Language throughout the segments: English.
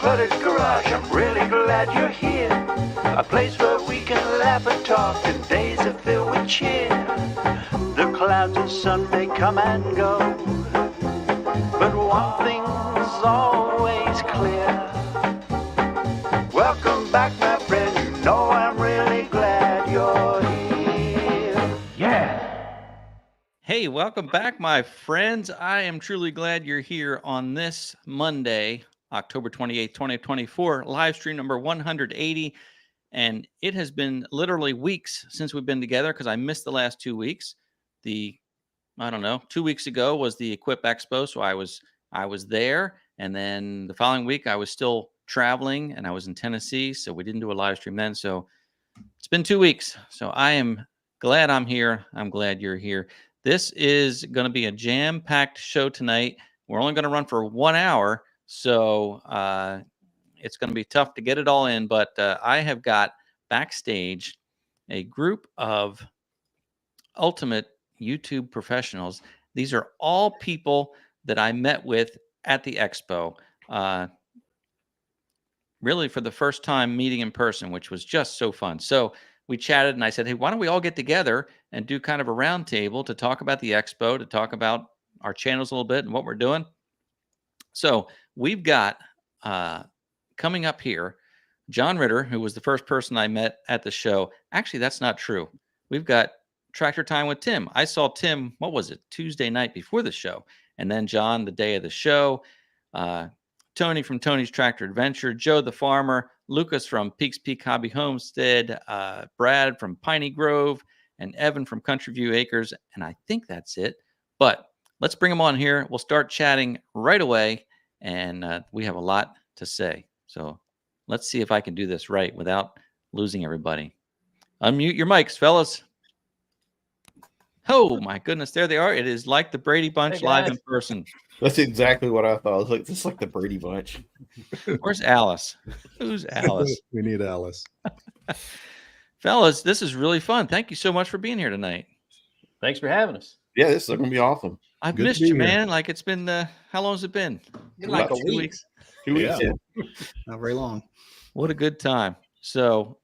Cluttered Garage, I'm really glad you're here. A place where we can laugh and talk and days are filled with cheer. The clouds and sun may come and go, but one thing's always clear. Welcome back, my friend, you know I'm really glad you're here. Yeah! Hey, welcome back, my friends. I am truly glad you're here on this Monday, October 28th, 2024, live stream number 180. And it has been literally weeks since we've been together because I missed the last 2 weeks. 2 weeks ago was the Equip Expo, so I was there. And then the following week, I was still traveling and I was in Tennessee, so we didn't do a live stream then. So it's been 2 weeks. So I am glad I'm here. I'm glad you're here. This is going to be a jam-packed show tonight. We're only going to run for 1 hour, so it's going to be tough to get it all in. But I have got backstage a group of ultimate YouTube professionals. These are all people that I met with at the expo. Really for the first time meeting in person, which was just so fun. So we chatted and I said, hey, why don't we all get together and do kind of a round table to talk about the expo, to talk about our channels a little bit and what we're doing. So we've got coming up here, John Ritter, who was the first person I met at the show. Actually, that's not true. We've got Tractor Time with Tim. I saw Tim, what was it, Tuesday night before the show. And then John, the day of the show. Tony from Tony's Tractor Adventure, Joe the Farmer, Lucas from Peaks Peak Hobby Homestead, Brad from Piney Grove, and Evan from Country View Acres. And I think that's it. But let's bring them on here. We'll start chatting right away. And we have a lot to say. So let's see if I can do this right without losing everybody. Unmute your mics, fellas. Oh, my goodness. There they are. It is like the Brady Bunch live in person. That's exactly what I thought. I was like, this is like the Brady Bunch. Where's Alice? Who's Alice? We need Alice. Fellas, this is really fun. Thank you so much for being here tonight. Thanks for having us. Yeah, this is going to be awesome. I've missed you, man. Like it's been, how long has it been? Like a 2 weeks. 2 weeks. Yeah. Not very long. What a good time. So,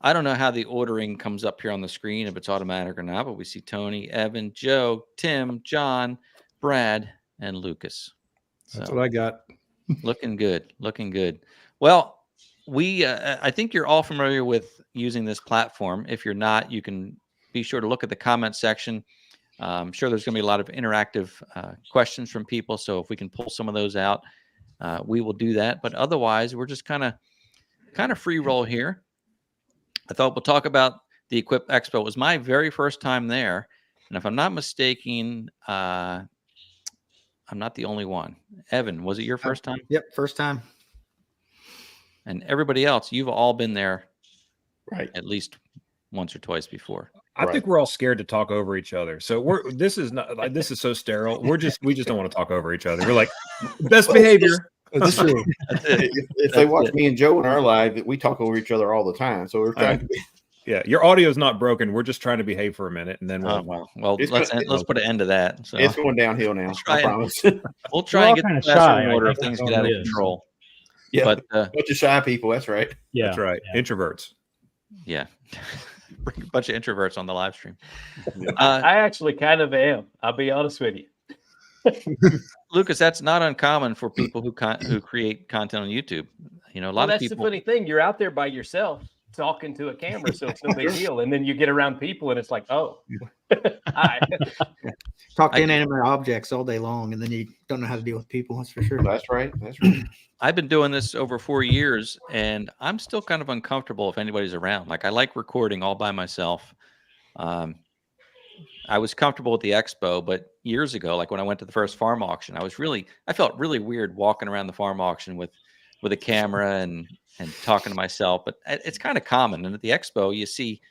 I don't know how the ordering comes up here on the screen, if it's automatic or not, but we see Tony, Evan, Joe, Tim, John, Brad, and Lucas. That's what I got. Looking good. Looking good. Well, I think you're all familiar with using this platform. If you're not, you can be sure to look at the comment section. I'm sure there's going to be a lot of interactive questions from people. So if we can pull some of those out, we will do that. But otherwise, we're just kind of free roll here. I thought we'll talk about the Equip Expo. It was my very first time there. And if I'm not mistaken, I'm not the only one. Evan, was it your first time? Yep, first time. And everybody else, you've all been there Right. at least once or twice before. I think we're all scared to talk over each other. So this is so sterile. We just don't want to talk over each other. We're like best behavior. That's true. If they watch me and Joe in our live, we talk over each other all the time. So we're trying to be. Yeah, your audio is not broken. We're just trying to behave for a minute, and then Well, let's put an end to that. So It's going downhill now. I promise. we'll try and get the class in order if things get out of control. Yeah, But bunch of shy people. That's right. Yeah, that's right. Yeah. Introverts. yeah, bring a bunch of introverts on the live stream. I actually kind of am. I'll be honest with you. Lucas, that's not uncommon for people who create content on YouTube. You know, a lot of That's people. the funny thing. You're out there by yourself talking to a camera, so it's no big deal. And then you get around people, and it's like, oh, hi. Talk to inanimate objects all day long, and then you don't know how to deal with people. That's for sure. That's right. That's right. I've been doing this over 4 years, and I'm still kind of uncomfortable if anybody's around. Like I like recording all by myself. I was comfortable with the expo, but years ago, like when I went to the first farm auction, I felt really weird walking around the farm auction with a camera and talking to myself. But it's kind of common. And at the expo, you see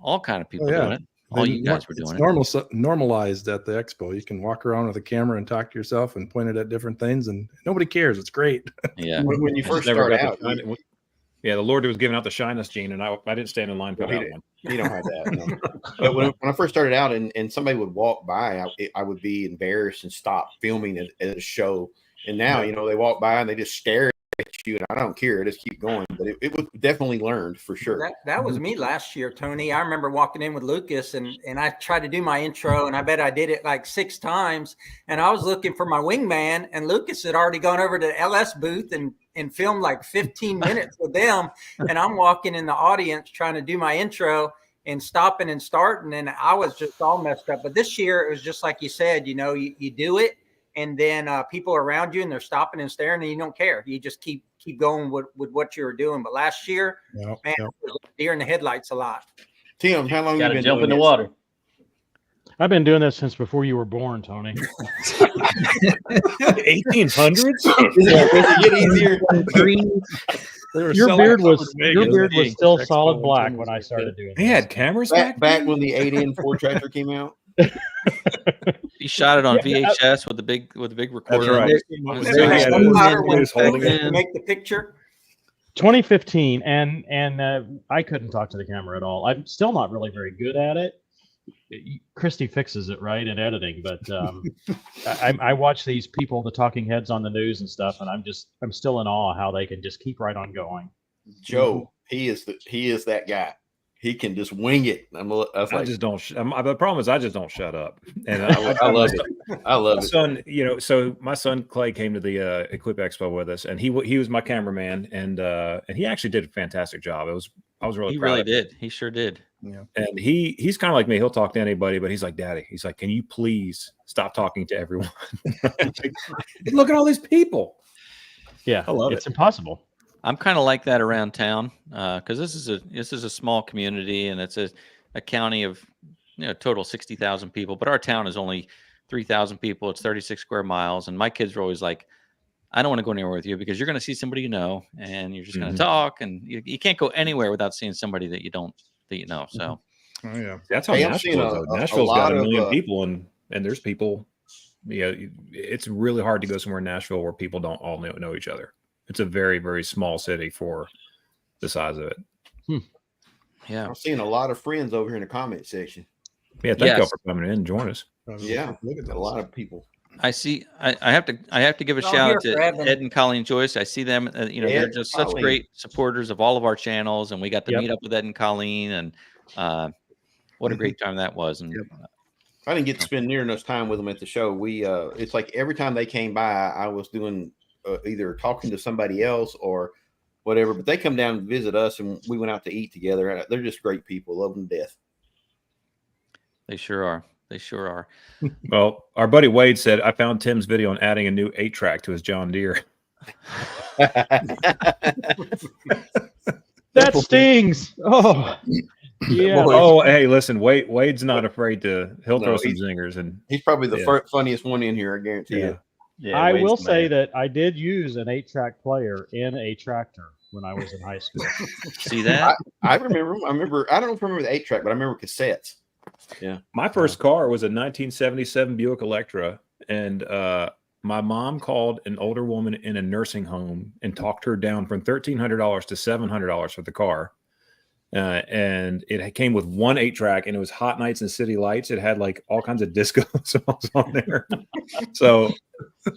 all kind of people doing it. All you guys were doing it. Normalized at the expo. You can walk around with a camera and talk to yourself and point it at different things, and nobody cares. It's great. Yeah. When you first start out, yeah, the Lord was giving out the shyness gene, and I didn't stand in line for that one. You don't have that. No. But when I first started out and somebody would walk by, I would be embarrassed and stop filming at a show And now, they walk by and they just stare at you, and I don't care. I just keep going. But it was definitely learned for sure. That was me last year, Tony. I remember walking in with Lucas and I tried to do my intro, and I bet I did it like 6 times. And I was looking for my wingman, and Lucas had already gone over to the LS booth and filmed like 15 minutes with them. And I'm walking in the audience trying to do my intro and stopping and starting, and I was just all messed up. But this year it was just like you said, you do it, and then people around you and they're stopping and staring, and you don't care. You just keep going with what you were doing. But last year, man, it was deer in the headlights a lot. Tim, how long Got you to been jump doing in the this? water. I've been doing this since before you were born, Tony. 1800s. Get easier. Your beard was still solid black when I started doing They had cameras back when the 8N Ford tractor came out. He shot it on VHS with the big recorder. right. To make the picture. 2015, and I couldn't talk to the camera at all. I'm still not really very good at it. Christy fixes it right in editing, but I watch these people, the talking heads on the news and stuff, and I'm still in awe how they can just keep right on going. Joe, he is that guy. He can just wing it. The problem is I just don't shut up. And I love it. I love it. Son, so my son Clay came to the Equip Expo with us, and he was my cameraman, and he actually did a fantastic job. I was really He proud really of him. did. He sure did. Yeah. And he's kind of like me. He'll talk to anybody, but he's like, Daddy, he's like, can you please stop talking to everyone? Look at all these people. Yeah, I love it's impossible. I'm kind of like that around town because this is a small community, and it's a county of total 60,000 people, but our town is only 3,000 people. It's 36 square miles, and my kids are always like, I don't want to go anywhere with you because you're going to see somebody and you're just going to talk, and you can't go anywhere without seeing somebody that you know. So, Oh yeah, that's how Hey, I'm Nashville seeing is. a Nashville's lot got a of, million people, and there's people. It's really hard to go somewhere in Nashville where people don't all know each other. It's a very, very small city for the size of it. yeah. I'm seeing a lot of friends over here in the comment section. Yeah, thank y'all for coming in and joining us. Yeah, a lot of people. I see. I have to give a Well, shout out here to for Evan. Ed and Colleen Joyce. I see them. They're just such Colleen. great supporters of all of our channels, and we got to Yep. meet up with Ed and Colleen, and what a great time that was. And I didn't get to spend near enough time with them at the show. We it's like every time they came by, I was doing either talking to somebody else or whatever. But they come down and visit us, and we went out to eat together. They're just great people. Love them to death. they sure are. They sure are. Well, our buddy Wade said, I found Tim's video on adding a new 8-track to his John Deere. That stings. Oh, yeah. Oh, hey, listen, Wade's not afraid to. He'll throw No, some zingers, and He's probably the funniest one in here, I guarantee you. Yeah, I Wade's will the say man. that I did use an 8-track player in a tractor when I was in high school. See that? I remember. I don't remember the 8-track, but I remember cassettes. Yeah. my first car was a 1977 Buick Electra, and my mom called an older woman in a nursing home and talked her down from $1,300 to $700 for the car. And it came with one 8-track, and it was Hot Nights and City Lights. It had like all kinds of disco songs on there. So,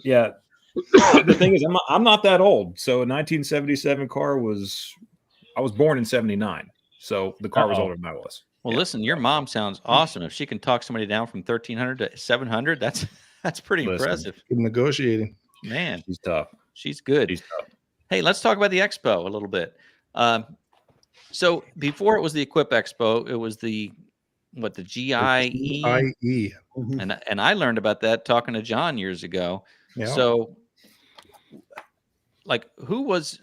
yeah. The thing is, I'm not that old. So a 1977 car I was born in 79. So the car was older than I was. Well, listen, your mom sounds awesome. If she can talk somebody down from 1,300 to 700, that's pretty impressive, Good negotiating. man. She's tough. She's good. She's tough. Hey, let's talk about the expo a little bit. So before it was the Equip Expo, it was the GIE, IE. and I learned about that talking to John years ago. Yeah. So, like, who was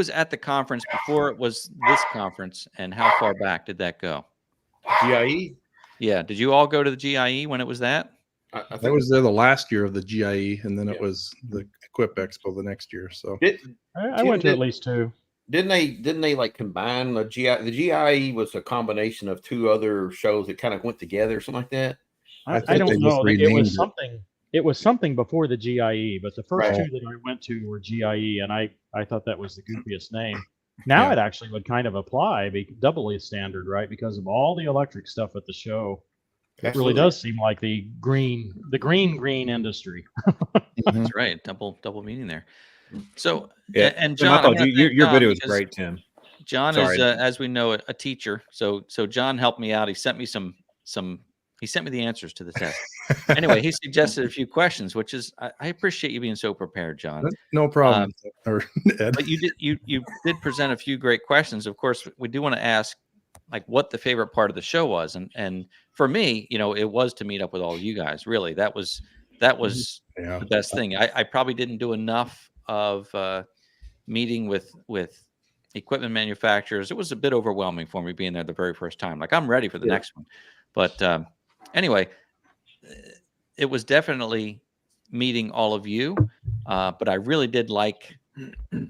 at the conference before it was this conference, and how far back did that go? GIE. Yeah, did you all go to the GIE when it was that? I think That was there the last year of the GIE, and then it was the Equip Expo the next year. So I went to at least 2. Didn't they like combine the GIE? The GIE was a combination of 2 other shows that kind of went together, or something like that. I think don't they just know. It renamed was it. something. It was something before the GIE, but the first Right. 2 that I went to were GIE, and I thought that was the goofiest name. Now Yeah. it actually would kind of apply, doubly standard, right? Because of all the electric stuff at the show. It really does seem like the green industry. That's right. Double meaning there. So, Yeah. and Tim, I John, thought your video was great, Tim. John Sorry. is, as we know, a teacher. So John helped me out. He sent me he sent me the answers to the test. Anyway, he suggested a few questions, which is, I appreciate you being so prepared, John. No problem. Ed. But you did present a few great questions. Of course, we do want to ask like what the favorite part of the show was. And for me, it was to meet up with all of you guys. Really, that was the best thing. I probably didn't do enough of meeting with equipment manufacturers. It was a bit overwhelming for me being there the very first time. Like I'm ready for the next one. But anyway, it was definitely meeting all of you. But I really did like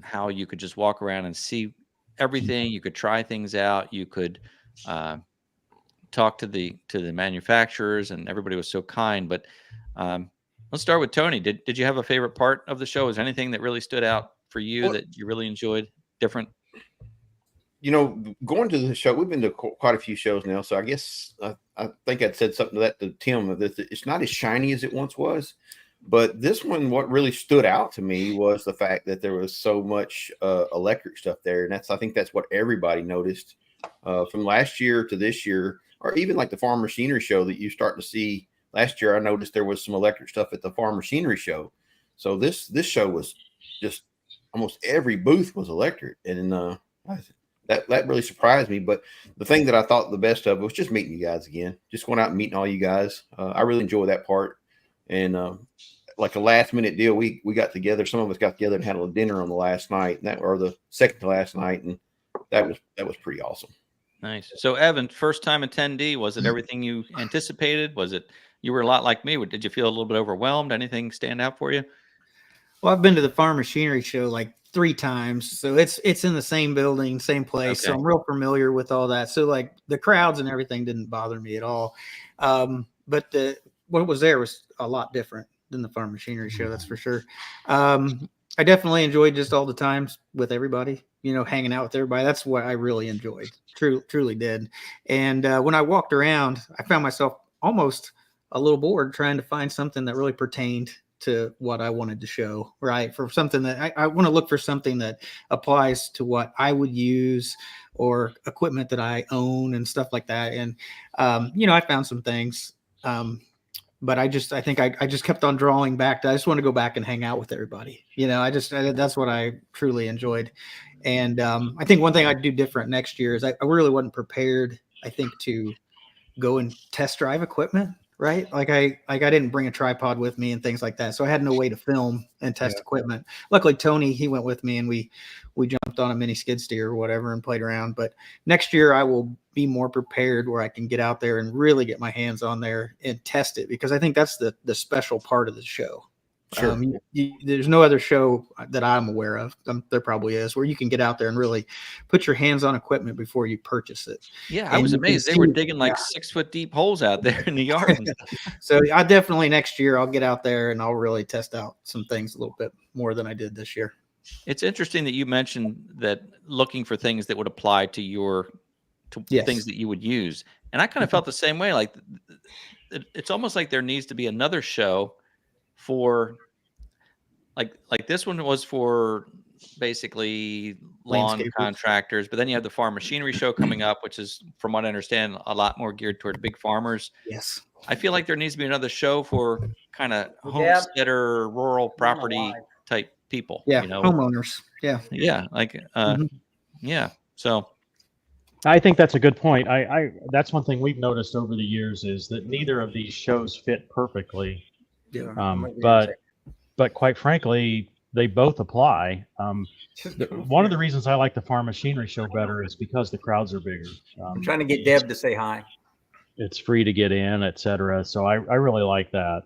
how you could just walk around and see everything. You could try things out. You could talk to the manufacturers, and everybody was so kind. But let's start with Tony. Did you have a favorite part of the show? Is there anything that really stood out for you that you really enjoyed? Different? Going to the show, we've been to quite a few shows now. So I guess I think I'd said something to that to Tim, that it's not as shiny as it once was. But this one, what really stood out to me was the fact that there was so much electric stuff there. And I think that's what everybody noticed from last year to this year, or even like the farm machinery show that you start to see. Last year, I noticed there was some electric stuff at the farm machinery show. So this show was just almost every booth was electric. And that really surprised me. But the thing that I thought the best of was just meeting you guys again, just going out and meeting all you guys. I really enjoy that part. And like a last minute deal, we got together. Some of us got together and had a dinner on the last night, or the second to last night, and that was pretty awesome. Nice. So Evan, first time attendee, was it everything you anticipated? Was it, you were a lot like me? Did you feel a little bit overwhelmed? Anything stand out for you? Well, I've been to the farm machinery show like 3 times, so it's in the same building, same place. Okay. So I'm real familiar with all that. So like the crowds and everything didn't bother me at all. But what was there was a lot different than the farm machinery show, that's for sure. I definitely enjoyed just all the times with everybody, hanging out with everybody. That's what I really enjoyed. Truly did. And when I walked around, I found myself almost a little bored trying to find something that really pertained to what I wanted to show, right? For something that I want to look for something that applies to what I would use or equipment that I own and stuff like that. And, I found some things, but I think I just kept on drawing back. I just want to go back and hang out with everybody. That's what I truly enjoyed. And I think one thing I'd do different next year is I really wasn't prepared, I think, to go and test drive equipment. Right. Like I didn't bring a tripod with me and things like that. So I had no way to film and test equipment. Luckily, Tony, he went with me and we jumped on a mini skid steer or whatever and played around. But next year I will be more prepared where I can get out there and really get my hands on there and test it, because I think that's the special part of the show. Sure. There's no other show that I'm aware of. There probably is, where you can get out there and really put your hands on equipment before you purchase it. Yeah, I was amazed. They were digging like 6 foot deep holes out there in the yard. So I definitely next year I'll get out there and I'll really test out some things a little bit more than I did this year. It's interesting that you mentioned that looking for things that would apply to things that you would use. And I kind of felt the same way. Like it's almost like there needs to be another show for like this one was for basically lawn contractors, but then you have the farm machinery show coming up, which is, from what I understand, a lot more geared toward big farmers. Yes. I feel like there needs to be another show for kind of homesteader, rural property type people. Yeah. Homeowners. Yeah. Yeah. Like, yeah. So I think that's a good point. I that's one thing we've noticed over the years is that neither of these shows fit perfectly. Yeah. But quite frankly, they both apply. One of the reasons I like the farm machinery show better is because the crowds are bigger. I'm trying to get Deb to say hi. It's free to get in, etc. So I really like that.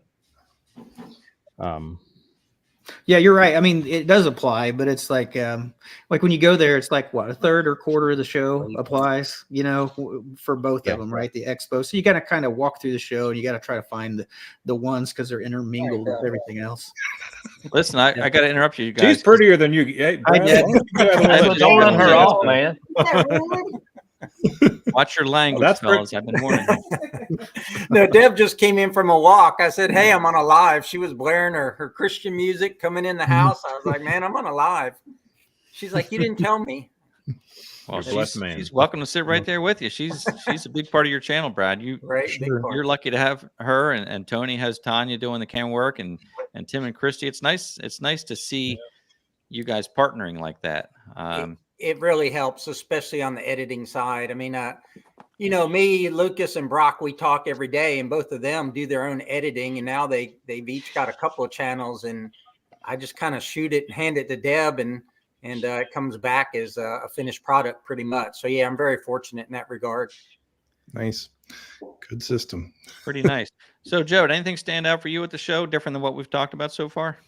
Yeah, you're right. I mean, it does apply, but it's like when you go there, it's like what, a third or quarter of the show applies, for both of them, right? The expo. So you got to kind of walk through the show and you got to try to find the ones, because they're intermingled with everything else. Listen, I got to interrupt you guys. She's prettier than you. Hey, Brad, don't run her off, man. Watch your language, fellas. I've been warning you. No, Deb just came in from a walk. I said, "Hey, I'm on a live." She was blaring her Christian music coming in the house. I was like, "Man, I'm on a live." She's like, "You didn't tell me." Well, You're a blessed man. she's welcome to sit right there with you. She's a big part of your channel, Brad. Right, big Sure. part. You're lucky to have her, and Tony has Tanya doing the camera work, and Tim and Christy. It's nice to see you guys partnering like that. It really helps, especially on the editing side. I mean, you know, me, Lucas, and Brock, we talk every day, and both of them do their own editing. And now they've each got a couple of channels, and I just kind of shoot it and hand it to Deb, and it comes back as a finished product pretty much. So yeah, I'm very fortunate in that regard. Nice. Good system. Pretty nice. So, Joe, did anything stand out for you at the show different than what we've talked about so far?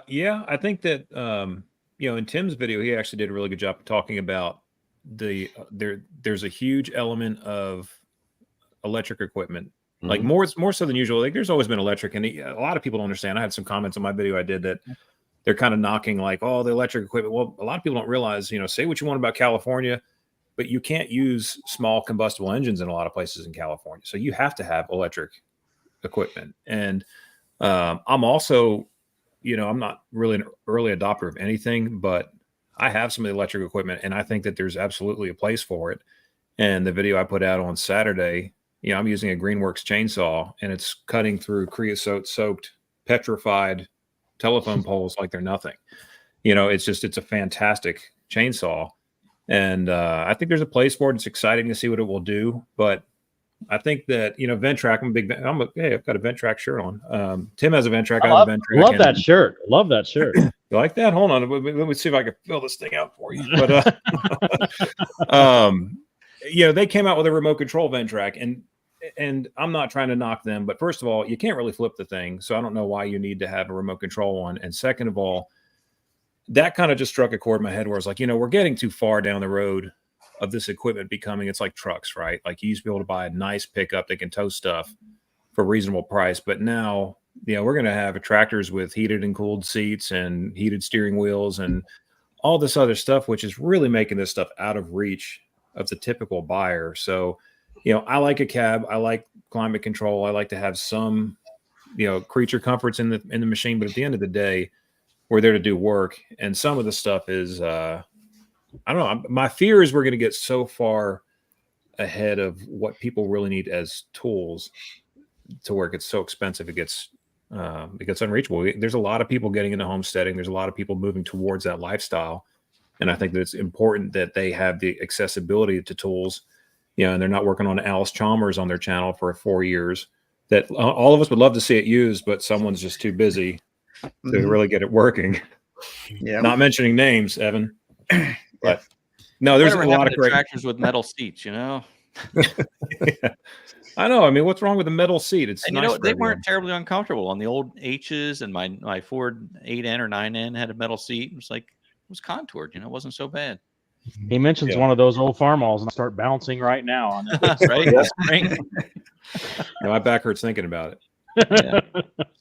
Yeah, I think that you know, in Tim's video, he actually did a really good job of talking about there's a huge element of electric equipment, like more so than usual. Like there's always been electric, and a lot of people don't understand. I had some comments on my video I did that they're kind of knocking like, oh, the electric equipment. Well, a lot of people don't realize, you know, say what you want about California, but you can't use small combustible engines in a lot of places in California. So you have to have electric equipment. And I'm also, you know, I'm not really an early adopter of anything, but I have some of the electric equipment, and I think that there's absolutely a place for it. And the video I put out on Saturday, you know, I'm using a Greenworks chainsaw, and it's cutting through creosote-soaked, petrified telephone poles like they're nothing. You know, it's a fantastic chainsaw. And I think there's a place for it. It's exciting to see what it will do. But I think that, you know, Ventrac, I've got a Ventrac shirt on. Tim has a Ventrac. I have a Ventrac. Love that shirt. Love that shirt. You like that? Hold on. Let me see if I can fill this thing out for you. But, you know, they came out with a remote control Ventrac, and I'm not trying to knock them, but first of all, you can't really flip the thing. So I don't know why you need to have a remote control one. And second of all, that kind of just struck a chord in my head where I was like, you know, we're getting too far down the road of this equipment becoming, it's like trucks, right? Like you used to be able to buy a nice pickup that can tow stuff for a reasonable price. But now, you know, we're going to have tractors with heated and cooled seats and heated steering wheels and all this other stuff, which is really making this stuff out of reach of the typical buyer. So, you know, I like a cab. I like climate control. I like to have some, you know, creature comforts in the machine. But at the end of the day, we're there to do work. And some of the stuff is, I don't know. My fear is we're going to get so far ahead of what people really need as tools to where it gets so expensive. It gets unreachable. There's a lot of people getting into homesteading. There's a lot of people moving towards that lifestyle. And I think that it's important that they have the accessibility to tools, you know, and they're not working on Alice Chalmers on their channel for 4 years that all of us would love to see it used, but someone's just too busy to really get it working. Yeah. Not mentioning names, Evan. But no, there's a lot of great tractors with metal seats, you know. Yeah. I know. I mean, what's wrong with a metal seat? It's And nice, you know, they everyone. weren't terribly uncomfortable on the old H's, and my Ford 8N or 9N had a metal seat. It was like, it was contoured, you know, it wasn't so bad. He mentions Yeah. one of those old farm-alls and I start bouncing right now on it. Right? Yeah. Spring. Yeah, my back hurts thinking about it. Yeah.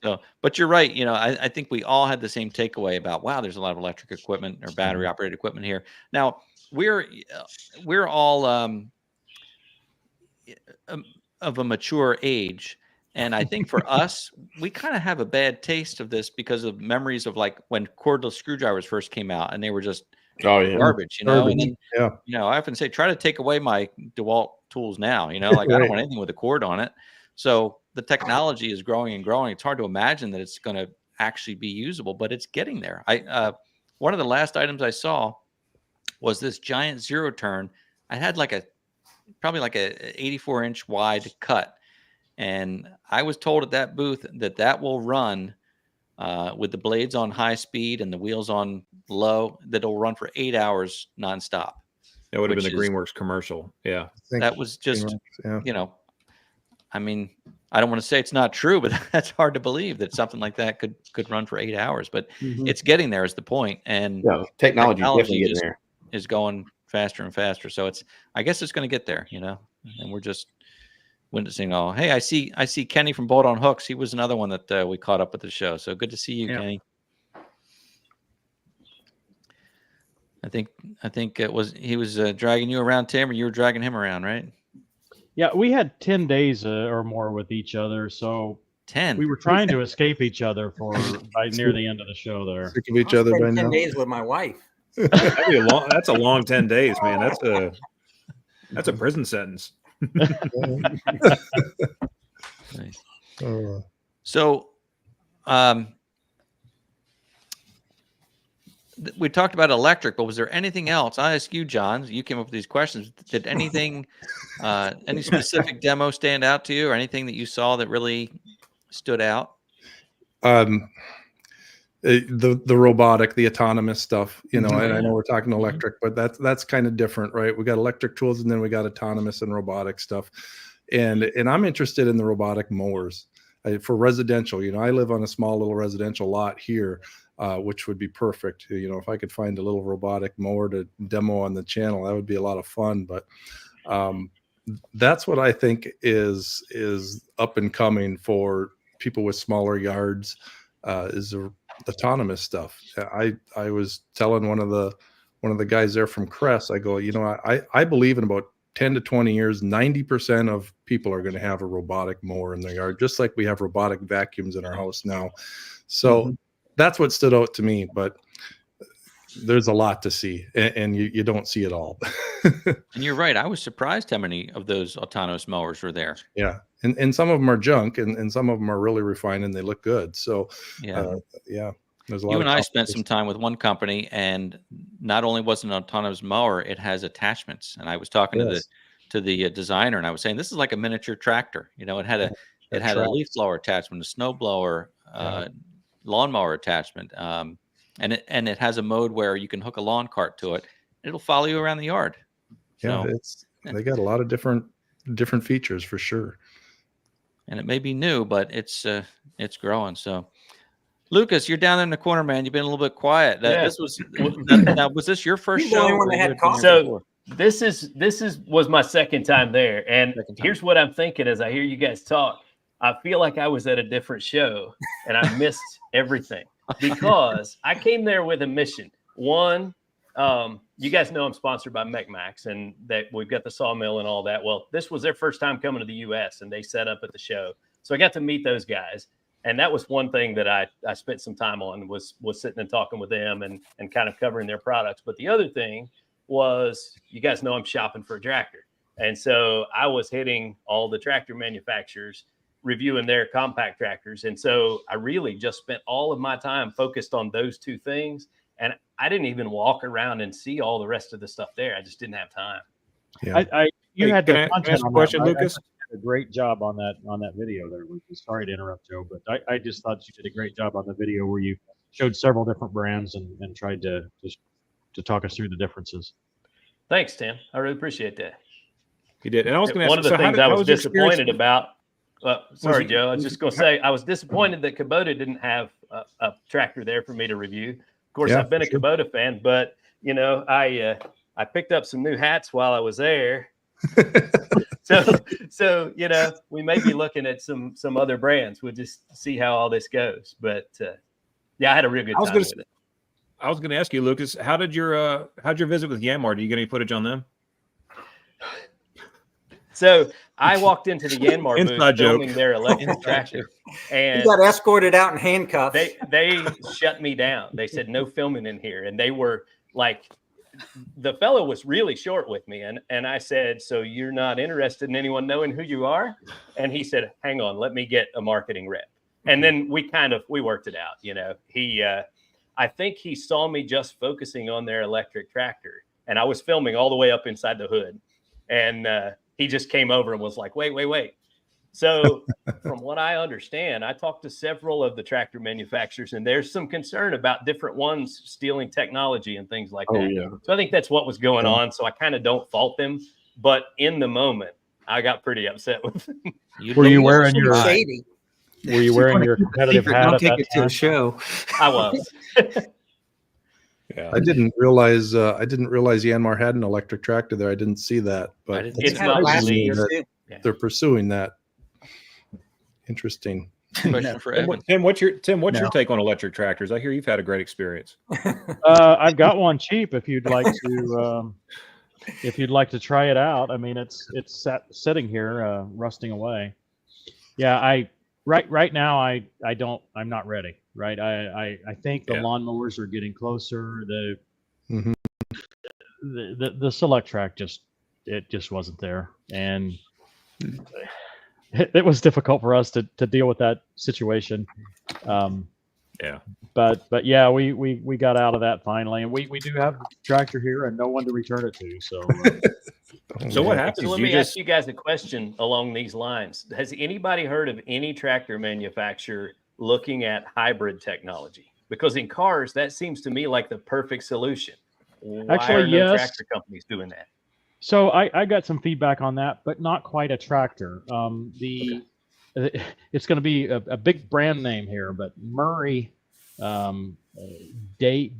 So, but you're right. You know, I think we all had the same takeaway about, wow, there's a lot of electric equipment or battery operated equipment here. Now we're all of a mature age. And I think for us, we kind of have a bad taste of this because of memories of like when cordless screwdrivers first came out and they were just garbage, you know. And then, you know, I often say, try to take away my DeWalt tools now, you know, like I don't want anything with a cord on it. So the technology is growing and growing. It's hard to imagine that it's going to actually be usable, but it's getting there. One of the last items I saw was this giant zero turn. I had probably like a 84-inch wide cut. And I was told at that booth that will run with the blades on high speed and the wheels on low, that it'll run for 8 hours nonstop. That would have been the Greenworks commercial. Yeah. That was just, you know, I mean, I don't want to say it's not true, but that's hard to believe that something like that could run for 8 hours. But it's getting there is the point. And technology is definitely getting there. Is going faster and faster. So I guess it's going to get there, you know, and we're just witnessing all. Hey, I see Kenny from Bolt on Hooks. He was another one that we caught up at the show. So good to see you, Kenny. I think he was dragging you around, Tim, or you were dragging him around, right? Yeah, we had 10 days or more with each other, so 10. we were trying to escape each other by near the end of the show there. Sick of each I'll other by spend 10 now. days with my wife. That's a long 10 days, man. That's a prison sentence. Nice. Uh, So, we talked about electric, but was there anything else? I ask you, John. You came up with these questions. Did anything, any specific demo stand out to you, or anything that you saw that really stood out? the robotic, the autonomous stuff, and I know we're talking Mhm. electric, but that's kind of different, right? We got electric tools, and then we got autonomous and robotic stuff, and I'm interested in the robotic mowers for residential. I live on a small little residential lot here, which would be perfect. If I could find a little robotic mower to demo on the channel, that would be a lot of fun. But that's what I think is up and coming for people with smaller yards, is the autonomous stuff. I was telling one of the guys there from Crest, I go, I believe in about 10 to 20 years, 90% of people are going to have a robotic mower in their yard, just like we have robotic vacuums in our house now. So that's what stood out to me, but there's a lot to see, and you don't see it all. And you're right. I was surprised how many of those autonomous mowers were there. Yeah. And some of them are junk, and some of them are really refined and they look good. So Yeah. there's a lot You of and I spent competition. some time with one company, and not only was it an autonomous mower, it has attachments. And I was talking Yes. to the designer, and I was saying, this is like a miniature tractor. It had a That a tracks. leaf blower attachment, a snow blower, lawnmower attachment, and it has a mode where you can hook a lawn cart to it. It'll follow you around the yard. Yeah, So, they got a lot of different features for sure. and it may be new, but it's growing. So, Lucas, you're down in the corner, man. You've been a little bit quiet. Yeah. This was now. Was this your first He's the show? only one or that you had had been here coffee. before? This was my second time there, and Second time. here's what I'm thinking as I hear you guys talk. I feel like I was at a different show, and I missed everything because I came there with a mission. One, you guys know I'm sponsored by MechMax, and that we've got the sawmill and all that. Well, this was their first time coming to the U.S., and they set up at the show, so I got to meet those guys. And that was one thing that I spent some time on was sitting and talking with them and kind of covering their products. But the other thing was, you guys know I'm shopping for a tractor. And so I was hitting all the tractor manufacturers, reviewing their compact tractors. And so I really just spent all of my time focused on those two things. And I didn't even walk around and see all the rest of the stuff there. I just didn't have time. Yeah. You Hey, had can the I content ask a on question, that. Lucas? I did a great job on that video there, Lucas. Sorry to interrupt, Joe, but I just thought you did a great job on the video where you showed several different brands and tried to talk us through the differences. Thanks, Tim. I really appreciate that. He did. And I was going to ask One of the so how things did- I how was your experience- disappointed about. Sorry, it- Joe. I was just going to say I was disappointed that Kubota didn't have a tractor there for me to review. Of course, Yeah, I've been a sure. Kubota fan, but I picked up some new hats while I was there. So we may be looking at some other brands. We'll just see how all this goes. But I had a real good I was time gonna with it. I was going to ask you, Lucas, how'd your visit with Yanmar? Do you get any footage on them? So I walked into the Yanmar booth Inside joke. filming their electric tractor, and He got escorted out in handcuffs. they shut me down. They said no filming in here, and they were like, the fellow was really short with me, and I said, so you're not interested in anyone knowing who you are? And he said, hang on, let me get a marketing rep. And then we worked it out. I think he saw me just focusing on their electric tractor, and I was filming all the way up inside the hood, and he just came over and was like, wait. So from what I understand, I talked to several of the tractor manufacturers, and there's some concern about different ones stealing technology and things like that. Yeah. So I think that's what was going on. So I kind of don't fault them, but in the moment, I got pretty upset with them. Were you wearing your shady. Were you wearing your competitive hat Don't at take that it to time? a show. I was. Yeah. I didn't realize Yanmar had an electric tractor there. I didn't see that, but didn't It's It's had not it last released. year, that too. they're pursuing that. Interesting. Question for Evan. Tim, what's your No. take on electric tractors? I hear you've had a great experience. I've got one cheap if you'd like to if you'd like to try it out, I mean, it's sitting here rusting away. Yeah, right now I'm not ready. Right, I think the lawnmowers are getting closer. Mhm. The select track just wasn't there, and it was difficult for us to deal with that situation. Yeah. But yeah, we got out of that finally, and we do have a tractor here and no one to return it to. So So what happens? So let me ask you guys a question along these lines. Has anybody heard of any tractor manufacturer looking at hybrid technology? Because in cars, that seems to me like the perfect solution. Why Actually, are no yes. tractor companies doing that? So I got some feedback on that, but not quite a tractor. It's going to be a big brand name here, but Murray, Daye,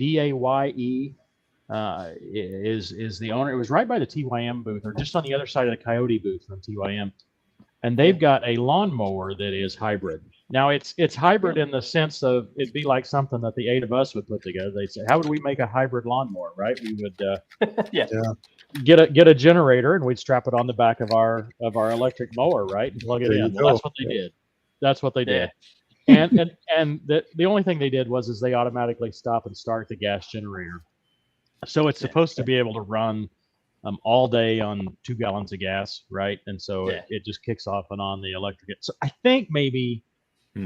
is the owner. It was right by the TYM booth, or just on the other side of the Coyote booth from TYM, and they've got a lawnmower that is hybrid. Now it's hybrid in the sense of it'd be like something that the 8 of us would put together. They'd say, "How would we make a hybrid lawnmower?" Right? We would Yeah. get a generator and we'd strap it on the back of our electric mower, right, and plug it There you in. go. Well, that's what they did. That's what they did. Yeah. And the only thing they did was they automatically stop and start the gas generator. So it's supposed to be able to run all day on 2 gallons of gas, right? And so it just kicks off and on the electric. So I think maybe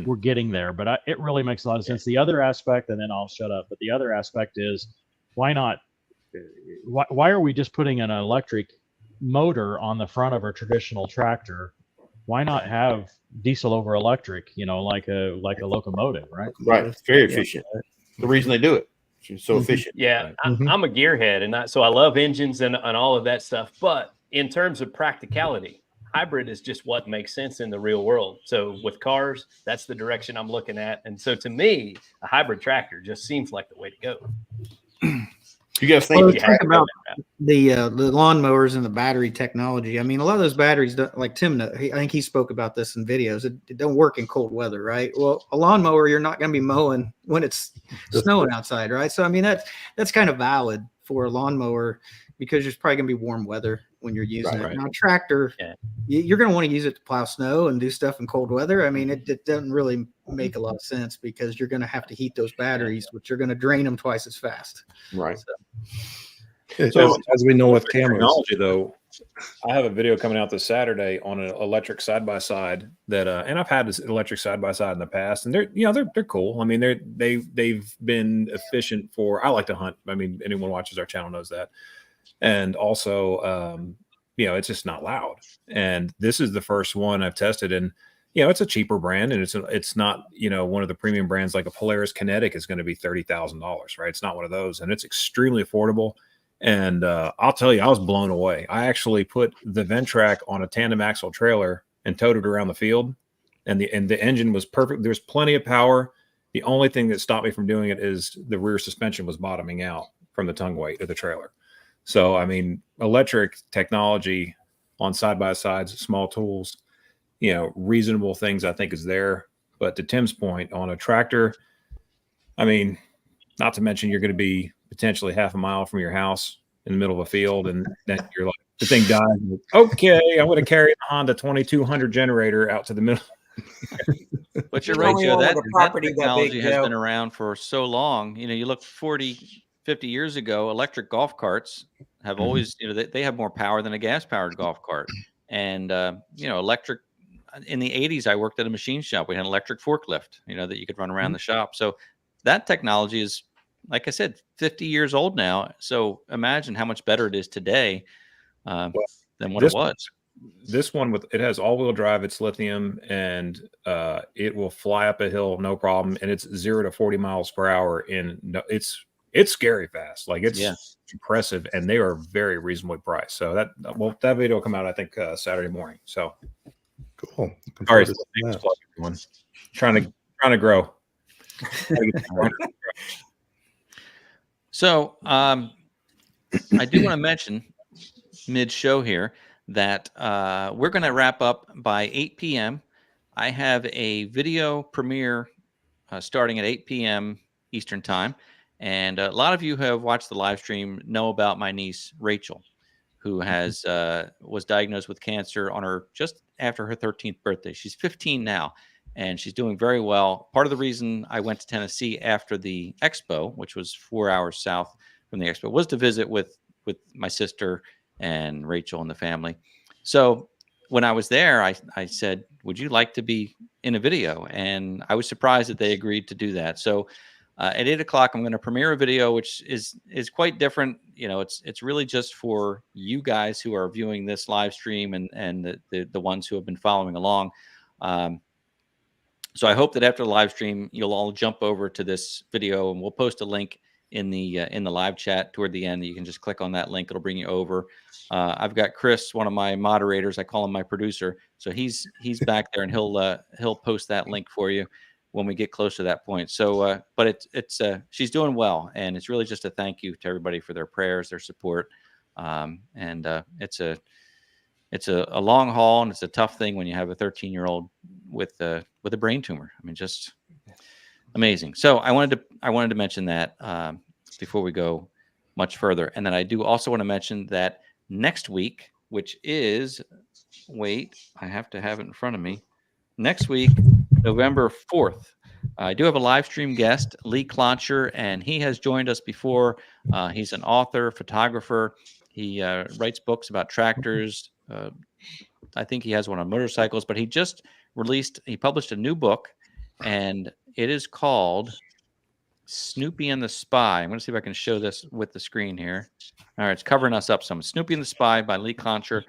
we're getting there, but it really makes a lot of sense. The other aspect, and then I'll shut up, but the other aspect is why not? Why are we just putting an electric motor on the front of a traditional tractor? Why not have diesel over electric, like a locomotive, right? Right. It's very efficient. The reason they do it. It's so efficient. Yeah, I'm a gearhead, and so I love engines and all of that stuff. But in terms of practicality, hybrid is just what makes sense in the real world. So with cars, that's the direction I'm looking at. And so to me, a hybrid tractor just seems like the way to go. You guys think about the lawnmowers and the battery technology. I mean, a lot of those batteries, like Tim, I think he spoke about this in videos. It don't work in cold weather, right? Well, a lawnmower, you're not going to be mowing when it's snowing outside, right? So, I mean, that's kind of valid for a lawnmower because there's probably going to be warm weather when you're using it. Now, a tractor, you're going to want to use it to plow snow and do stuff in cold weather. I mean, it doesn't really make a lot of sense because you're going to have to heat those batteries, which you're going to drain them twice as fast. Right. So as we know with cameras, technology, though, I have a video coming out this Saturday on an electric side by side that, and I've had this electric side by side in the past, and they're cool. I mean, they've been efficient for. I like to hunt. I mean, anyone who watches our channel knows that. And also, it's just not loud. And this is the first one I've tested, and it's a cheaper brand, and it's not one of the premium brands like a Polaris Kinetic is going to be $30,000, right? It's not one of those, and it's extremely affordable. And I'll tell you, I was blown away. I actually put the Ventrac on a tandem axle trailer and towed it around the field, and the engine was perfect. There's plenty of power. The only thing that stopped me from doing it is the rear suspension was bottoming out from the tongue weight of the trailer. So, I mean, electric technology on side-by-sides, small tools, reasonable things I think is there. But to Tim's point, on a tractor, I mean, not to mention you're going to be potentially half a mile from your house in the middle of a field, and then you're like, the thing dies. Okay, I'm going to carry the Honda 2200 generator out to the middle. But you're right, Joe. That technology has been around for so long. You look 40, 50 years ago, electric golf carts have always, they have more power than a gas-powered golf cart. And, electric, in the 80s, I worked at a machine shop. We had an electric forklift, that you could run around the shop. So that technology is, like I said, 50 years old now. So imagine how much better it is today than what it was. This one it has all-wheel drive. It's lithium, and it will fly up a hill no problem. And it's 0 to 40 miles per hour. It's scary fast. Like it's impressive, and they are very reasonably priced. So that video will come out, I think, Saturday morning. So cool. All right, everyone. Trying to grow. So I do want to mention mid-show here that we're going to wrap up by 8 p.m. I have a video premiere starting at 8 p.m. Eastern time. And a lot of you who have watched the live stream know about my niece, Rachel. who has was diagnosed with cancer on her just after her 13th birthday. She's 15 now, and she's doing very well. Part of the reason I went to Tennessee after the expo, which was 4 hours south from the expo, was to visit with my sister and Rachel and the family. So when I was there, I said, would you like to be in a video? And I was surprised that they agreed to do that. So at 8 o'clock, I'm going to premiere a video, which is quite different. You know, it's really just for you guys who are viewing this live stream and the ones who have been following along. So I hope that after the live stream, you'll all jump over to this video, and we'll post a link in the live chat toward the end. You can just click on that link; it'll bring you over. I've got Chris, one of my moderators. I call him my producer, so he's back there, and he'll post that link for you when we get close to that point. So, but it's she's doing well, and it's really just a thank you to everybody for their prayers, their support, and it's a long haul, and it's a tough thing when you have a 13-year-old with a brain tumor. I mean, just amazing. So I wanted to mention that before we go much further, and then I do also want to mention that next week, which is, wait, I have to have it in front of me. Next week, November 4th, I do have a live stream guest, Lee Cloncher, and he has joined us before. He's an author, photographer. He writes books about tractors. I think he has one on motorcycles, but he published a new book, and it is called Snoopy and the Spy. I'm going to see if I can show this with the screen here. All right, it's covering us up some. Snoopy and the Spy by Lee Cloncher.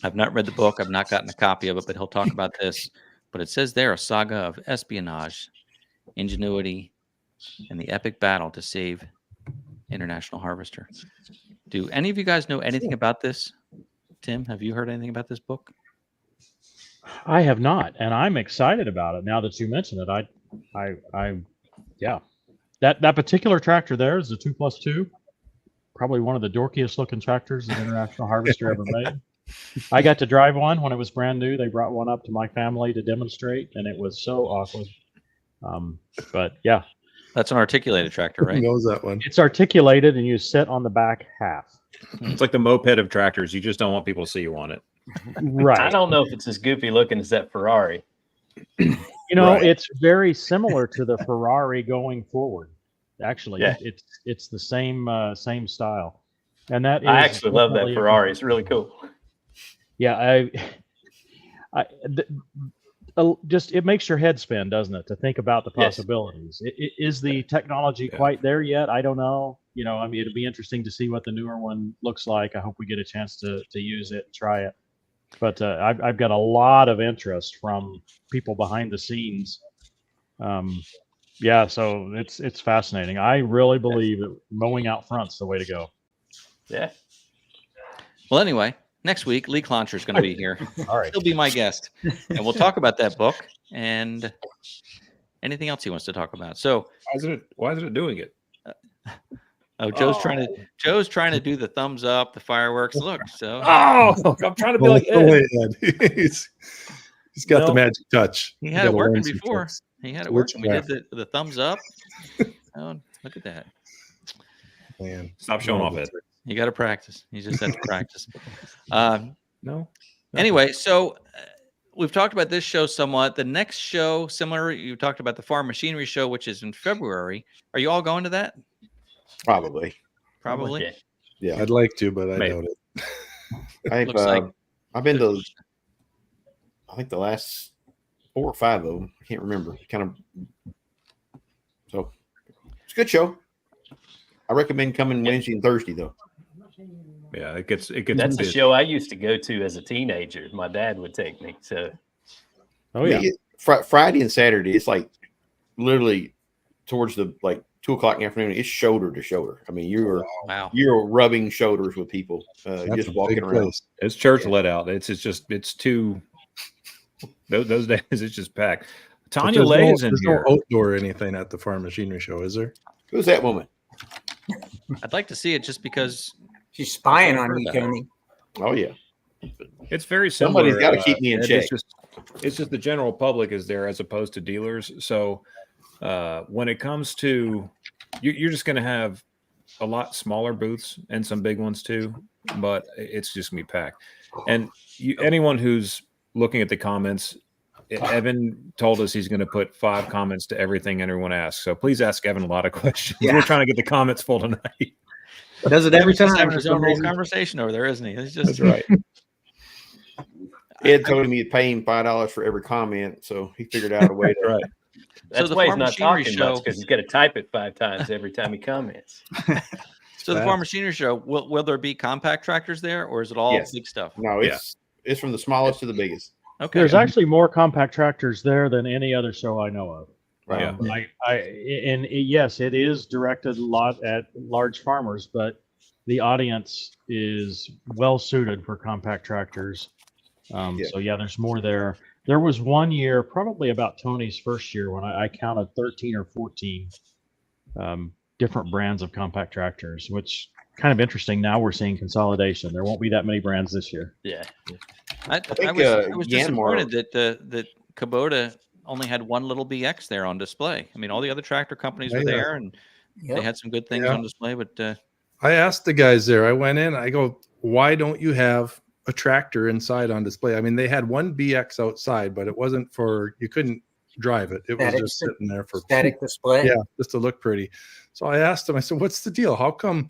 I've not read the book. I've not gotten a copy of it, but he'll talk about this. But it says there, a saga of espionage, ingenuity, and the epic battle to save International Harvester. Do any of you guys know anything about this? Tim, have you heard anything about this book? I have not, and I'm excited about it now that you mention it. Yeah, that particular tractor there is a 2+2, probably one of the dorkiest looking tractors that International Harvester ever made. I got to drive one when it was brand new. They brought one up to my family to demonstrate, and it was so awkward. But yeah, that's an articulated tractor, right? Who knows that one? It's articulated, and you sit on the back half. It's like the moped of tractors. You just don't want people to see you on it. Right. I don't know if it's as goofy looking as that Ferrari. You know, Right. It's very similar to the Ferrari going forward. Actually, Yeah. it's the same style, and that is I actually love that definitely- Ferrari. It's really cool. Yeah, just it makes your head spin, doesn't it, to think about the Yes. possibilities? Is the technology quite there yet? I don't know. You know, I mean, it'll be interesting to see what the newer one looks like. I hope we get a chance to use it, try it. But I've got a lot of interest from people behind the scenes. Yeah, so it's fascinating. I really believe that mowing out front's the way to go. Yeah. Well, anyway, next week, Lee Cloncher is going to be here. All right. He'll be my guest, and we'll talk about that book and anything else he wants to talk about. So, Why is it doing it? Joe's trying to do the thumbs up, the fireworks. Look, so Oh, I'm trying to be like Go Ed. ahead. He's got the No. magic touch. he You had it gotta working learn some before. tricks. He had it working. We did Witchcraft. the thumbs up. Oh, look at that. Man, Stop showing off it. You got to practice. You just have to practice. No. Anyway, so we've talked about this show somewhat. The next show, similar, you talked about the Farm Machinery Show, which is in February. Are you all going to that? Probably. Probably. Yeah. Yeah. I'd like to, but I Maybe. doubt it. I've Looks like- I've been to I think the last 4 or 5 of them. I can't remember. Kind of. So it's a good show. I recommend coming Wednesday and Thursday though. Yeah, it gets. That's a busy. show I used to go to as a teenager. My dad would take me. So Oh yeah. Friday and Saturday, it's like literally towards the 2:00 in the afternoon. It's shoulder to shoulder. I mean, Wow. you're rubbing shoulders with people That's just a walking big around. place. It's church let out. It's too. Those days it's just packed. But Tanya there's Lay is in there's here. no outdoor or anything at the Farm Machinery Show, is there? Who's that woman? I'd like to see it just because. She's spying I've on heard you, that. Tony. Oh yeah. It's very similar. Somebody's got to keep me in Ed, check. It's just the general public is there as opposed to dealers. So when it comes to you're just going to have a lot smaller booths and some big ones too, but it's just gonna be packed. And anyone who's looking at the comments, Evan told us he's going to put 5 comments to everything everyone asks. So please ask Evan a lot of questions. Yeah. We're trying to get the comments full tonight. Does it every time? Having his own little conversation over there, isn't he? It's just That's right. Ed told me he'd pay him $5 for every comment, so he figured out a way to. Right. That's the why he's Farm not Machinery talking Show- much, because he's got to type it 5 times every time he comments. So the Farm Machinery Show, will there be compact tractors there, or is it all Yes. big stuff? No, it's from the smallest to the biggest. Okay. There's actually more compact tractors there than any other show I know of. Right. Yes, it is directed a lot at large farmers, but the audience is well suited for compact tractors. So yeah, there's more there. There was one year, probably about Tony's first year, when I counted 13 or 14 different brands of compact tractors, which kind of interesting. Now we're seeing consolidation. There won't be that many brands this year. Yeah. I think, was Yanmar- disappointed that Kubota only had one little BX there on display. I mean, all the other tractor companies were there, and they had some good things on display. But I asked the guys there. I went in. I go, why don't you have a tractor inside on display? I mean, they had one BX outside, but it wasn't for, you couldn't drive it. It Static was just sitting there for static display. Yeah, just to look pretty. So I asked him. I said, "What's the deal? How come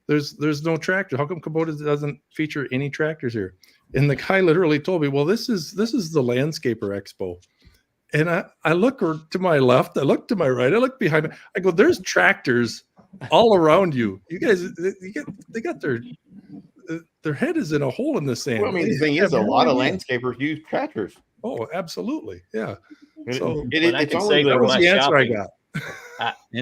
there's no tractor? How come Kubota doesn't feature any tractors here?" And the guy literally told me, "Well, this is the Landscaper Expo." And I look to my left, I look to my right, I look behind me. I go, "There's tractors all around you. You guys, they got their head is in a hole in the sand." Well, I mean, the thing is, a lot of landscapers use tractors. Oh, absolutely, yeah. So It's only that was the answer I got.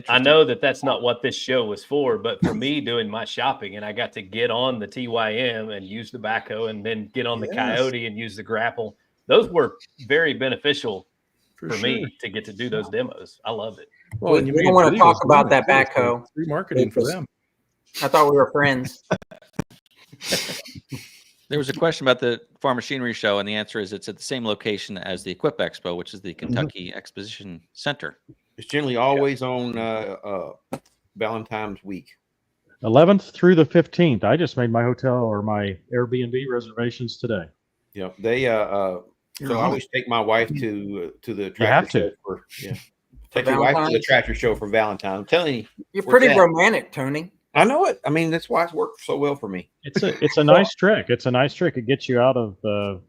I know that's not what this show was for, but for me doing my shopping, and I got to get on the TYM and use the backhoe, and then get on the Coyote and use the grapple. Those were very beneficial for me to get to do those demos. I love it. Well, we don't want to talk about that backhoe. backhoe. Free marketing for them. I thought we were friends. there was a question about the Farm Machinery Show, and the answer is it's at the same location as the Equip Expo, which is the Kentucky Exposition Center. It's generally always on Valentine's week. 11th through the 15th. I just made my hotel or my Airbnb reservations today. Yeah, they so I always take my wife to the tractor have to. show for take your wife to the tractor show for Valentine's. I'm telling you, You're pretty romantic, Tony. I know it. I mean, that's why it's worked so well for me. It's a nice trick. It's a nice trick. It gets you out of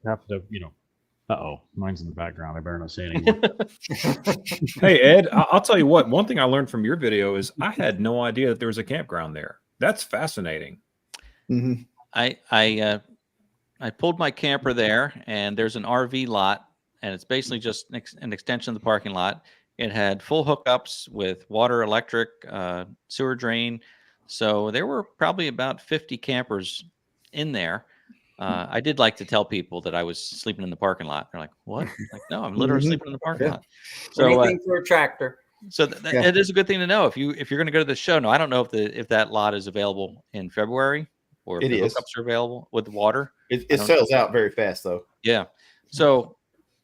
having to, mine's in the background. I better not say anything. Hey, Ed, I'll tell you what. One thing I learned from your video is I had no idea that there was a campground there. That's fascinating. Mm-hmm. I pulled my camper there, and there's an RV lot, and it's basically just an extension of the parking lot. It had full hookups with water, electric, sewer drain. So there were probably about 50 campers in there. I did like to tell people that I was sleeping in the parking lot. They're like, "What?" I'm like, no, I'm literally sleeping in the parking lot. So anything for a tractor. So it is a good thing to know if you're going to go to the show. Now, I don't know if that lot is available in February or if the hookups are available with the water. It sells out very fast, though. Yeah. So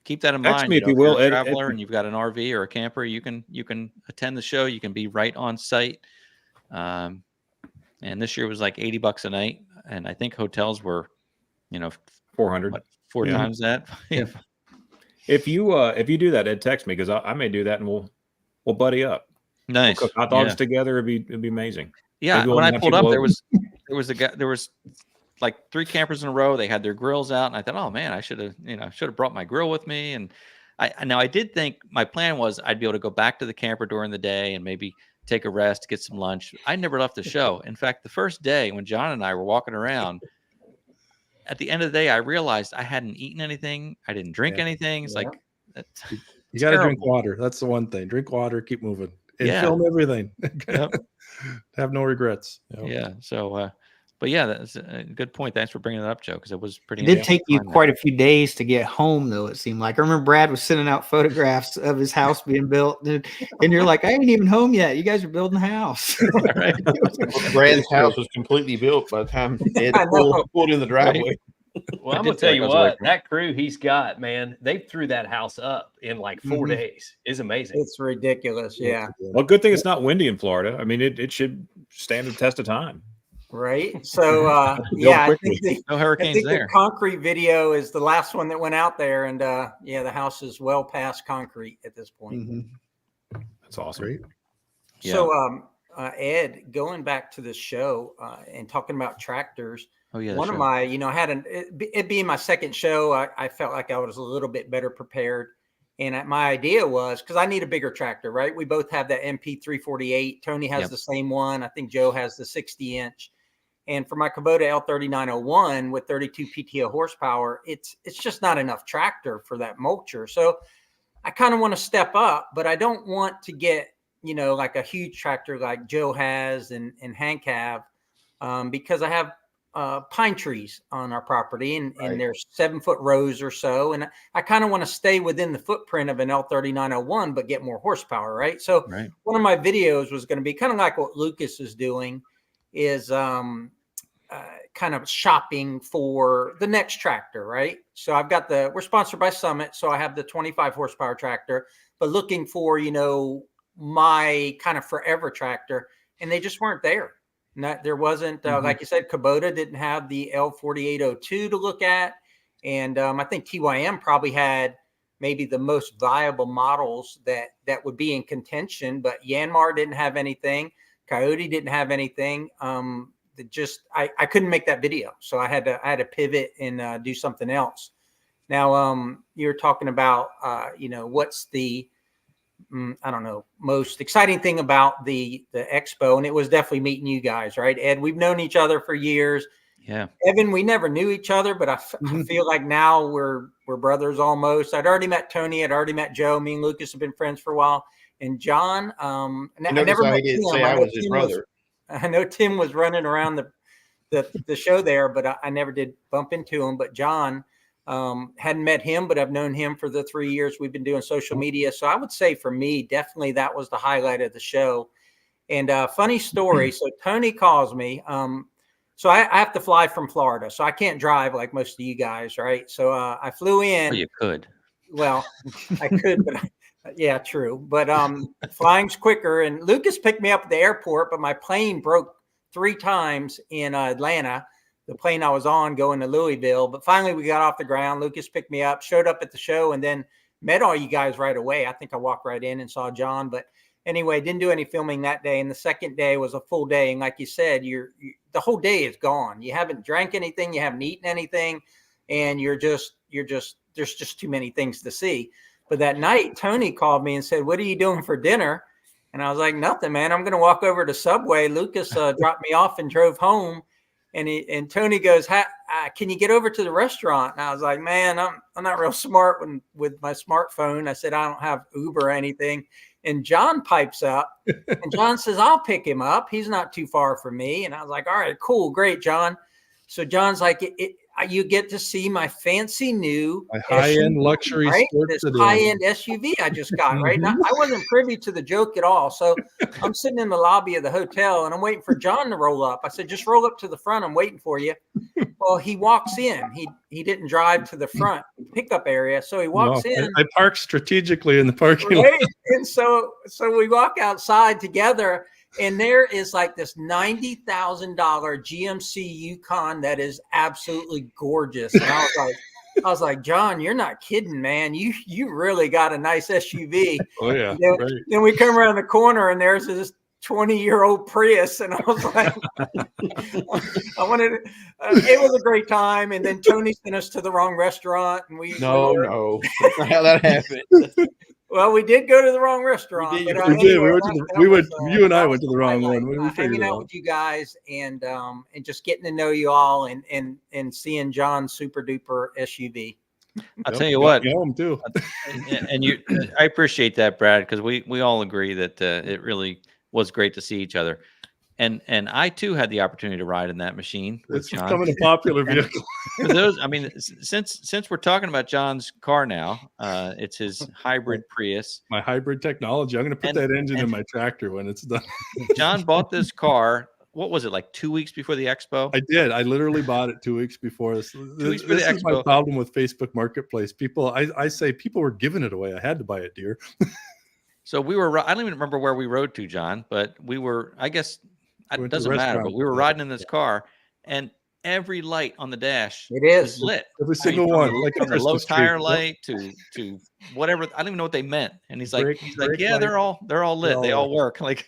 keep that in mind. Actually, if you will, you're a Ed, traveler and you've got an RV or a camper, you can attend the show. You can be right on site. And this year was like $80 a night, and I think hotels were, 400, four times that. Yeah. If you do that, Ed, text me because I may do that, and we'll buddy up. Nice. We'll cook hot dogs together. It'd be amazing. Yeah. Maybe When we'll I pulled up, blow- there was like 3 campers in a row. They had their grills out, and I thought, oh man, I should have brought my grill with me. And I did think my plan was I'd be able to go back to the camper during the day and maybe take a rest, get some lunch. I never left the show. In fact, the first day when John and I were walking around, at the end of the day, I realized I hadn't eaten anything. I didn't drink anything. It's like, you got to drink water. That's the one thing. Drink water, keep moving, and film everything. Have no regrets. Yeah. So, but yeah, that's a good point. Thanks for bringing that up, Joe, because it was pretty. It did take you quite a few days to get home, though, it seemed like. I remember Brad was sending out photographs of his house being built, and you're like, I ain't even home yet. You guys are building a house. Brad's house was completely built by the time Ed pulled in the driveway. Well, I I'm did gonna feel tell like you I was away what, from it. that crew he's got, man, they threw that house up in like 4 Mhm. days. It's amazing. It's ridiculous. Yeah. Well, good thing it's not windy in Florida. I mean, it should stand the test of time. Right. So Build yeah, quickly. No I hurricanes think the there. concrete video is the last one that went out there, and yeah, the house is well past concrete at this point. Mhm. That's awesome. Great. So Ed, going back to the show and talking about tractors, Oh yeah. one of my, I had it being my second show, I felt like I was a little bit better prepared. And my idea was, because I need a bigger tractor, right? We both have that MP 348. Tony has Yep. the same one. I think Joe has the 60-inch. And for my Kubota L3901 with 32 PTO horsepower, it's just not enough tractor for that mulcher. So I kind of want to step up, but I don't want to get, like a huge tractor like Joe has and Hank have, because I have pine trees on our property, and there's 7-foot rows or so. And I kind of want to stay within the footprint of an L3901, but get more horsepower, right? So one of my videos was going to be kind of like what Lucas is doing, is kind of shopping for the next tractor, right? So we're sponsored by Summit, so I have the 25 horsepower tractor, but looking for, my kind of forever tractor, and they just weren't there. There wasn't, like you said, Kubota didn't have the L4802 to look at. And I think TYM probably had maybe the most viable models that would be in contention, but Yanmar didn't have anything. Coyote didn't have anything. I couldn't make that video. So I had to pivot and do something else. Now, you're talking about, what's the, I don't know, most exciting thing about the expo. And it was definitely meeting you guys, right? Ed, we've known each other for years. Yeah. Evan, we never knew each other, but I feel like now we're brothers almost. I'd already met Tony. I'd already met Joe. Me and Lucas have been friends for a while. And John, I never met He didn't Tim. say I was his brother. I know Tim was running around the show there, but I never did bump into him. But John, hadn't met him, but I've known him for the 3 years we've been doing social media. So I would say for me, definitely that was the highlight of the show. And funny story. So Tony calls me. So I have to fly from Florida, so I can't drive like most of you guys, right? So I flew in. Well, you could. Well, I could, but yeah, true. But flying's quicker. And Lucas picked me up at the airport, but my plane broke 3 times in Atlanta. The plane I was on going to Louisville, but finally we got off the ground. Lucas picked me up, showed up at the show, and then met all you guys right away. I think I walked right in and saw John, but anyway, didn't do any filming that day. And the second day was a full day. And like you said, the whole day is gone. You haven't drank anything, you haven't eaten anything, and there's just too many things to see. But that night, Tony called me and said, "What are you doing for dinner?" And I was like, "Nothing, man. I'm going to walk over to Subway." Lucas dropped me off and drove home. And Tony goes, "Can you get over to the restaurant?" And I was like, "Man, I'm not real smart with my smartphone." I said, "I don't have Uber or anything." And John pipes up, and John says, "I'll pick him up. He's not too far from me." And I was like, "All right, cool, great, John." So John's like, "You get to see my fancy new high-end SUV, luxury right? sports This sedan. high-end SUV I just got, right?" Now, I wasn't privy to the joke at all. So I'm sitting in the lobby of the hotel, and I'm waiting for John to roll up. I said, "Just roll up to the front. I'm waiting for you." Well, he walks in. He didn't drive to the front pickup area, so he walks in. I parked strategically in the parking lot. Right? And so we walk outside together, and there is like this $90,000 GMC Yukon that is absolutely gorgeous. And I was like, "John, you're not kidding, man. You really got a nice SUV." Oh yeah. Then we come around the corner, and there's this 20-year-old Prius, and I was like, I wanted it. It was a great time. And then Tony sent us to the wrong restaurant, and No, that's not how that happened. Well, we did go to the wrong restaurant. We did. But, We did. anyway, You and I went to the wrong one. We figured hanging it out out. with you guys and just getting to know you all and seeing John's super duper SUV. I'll tell you what. You home too. And I appreciate that, Brad, because we all agree that it really was great to see each other. And I too had the opportunity to ride in that machine with It's John. becoming a popular vehicle. For those, I mean, since we're talking about John's car now, it's his hybrid Prius. My hybrid technology. I'm going to put that engine in my tractor when it's done. John bought this car what was it, like 2 weeks before the expo? I did. I literally bought it 2 weeks before this. weeks before This the is my expo. problem with Facebook Marketplace. People, I say people were giving it away. I had to buy it, dear. So we were, I don't even remember where we rode to, John, but we were, I guess We it went to the doesn't matter, but restaurant. we were riding in this car and every light on the dash It is. was lit. Every I mean, single one, like a from the low Christmas tree. tire Yep. light to whatever. I don't even know what they meant. And he's like, Brake yeah, light. they're all lit. all They all lit. work. Like,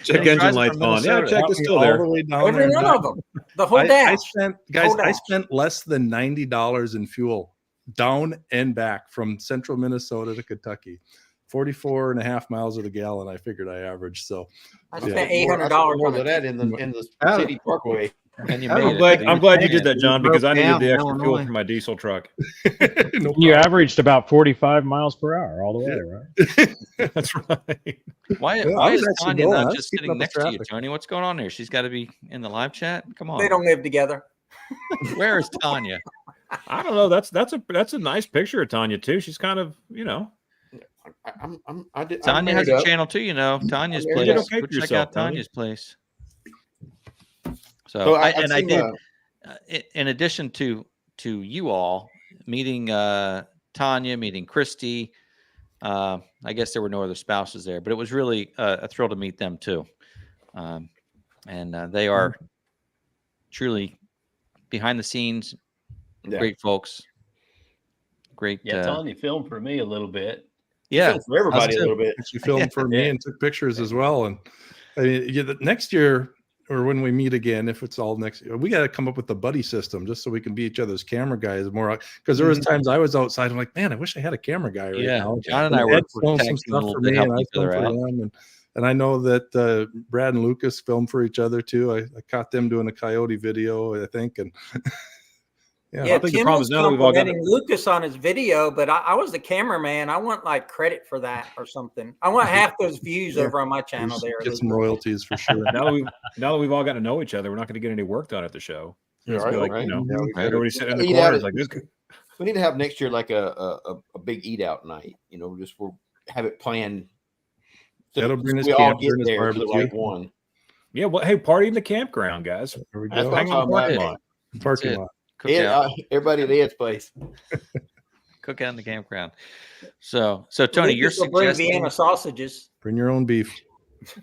Check he engine drives it lights from on. Yeah, Minnesota. check Got it's me still all there. the way down Every there. one of them. The whole I dash. spent, Whole guys, I dash. spent less than $90 in fuel down and back from central Minnesota to Kentucky. 44 and a half miles of the gallon, I figured I averaged. So I yeah. spent More $800 on than it. that in the Oh. city parkway. And you I'm made it. I'm glad you Yeah. did that, John, broke because I needed down the in extra fuel Illinois. for my diesel truck. No You problem. averaged about 45 miles per hour all the way, right? That's right. Why Yeah, I why was is actually Tanya going. I not was just keeping sitting up with next to you, traffic. Tony? What's going on here? She's got to be in the live chat. Come on. They don't live together. Where is Tanya? I don't know. That's a nice picture of Tanya too. She's kind of, I'm Tanya has married a up. channel too, you know. Tanya's You place. did okay Go for check yourself, out Tony. Tanya's place. So So I I've seen, did. In addition to you all meeting Tanya, meeting Christy, I guess there were no other spouses there, but it was really a thrill to meet them too. And they are truly behind the scenes, yeah. great folks. Great. Yeah, Tanya filmed for me a little bit. Yeah. For everybody us a little bit. She filmed for me Yeah. and took pictures as well. And I mean, yeah, the next year or when we meet again, if it's all next year, we got to come up with the buddy system just so we can be each other's camera guys more. Because there was times I was outside, I'm like, man, I wish I had a camera guy right Yeah. now. John and I Ed were filmed tag some teaming a stuff little for bit, me, and helping I each other filmed for out. him. And I know that Brad and Lucas filmed for each other too. I caught them doing a coyote video, I think, and Yeah, I think the Tim problem was is now that we've all got complimenting Lucas on his video, but I was the cameraman. I want like credit for that or something. I want half those views over on my channel there. get some Lucas. royalties for sure. now that we've all gotten to know each other, we're not going to get any work done at the show. Yeah, It's gonna be like, right. you know, Yeah, we better- everybody sitting in the Eat out corners at- like this. We need to have next year like a big eat out night. You know, just we'll have it planned. So That'll bring us we all camp, get bring us there to barbecue. like one. Yeah, well, hey, party in the campground, guys. There we That's go. what I'm Hang on the talking parking about. lot. Parking it. lot. Ed, Cookout. everybody at Ed's place. Cook out in the campground. So Tony, you're Lucas will bring suggesting, Vienna sausages. Bring your own beef.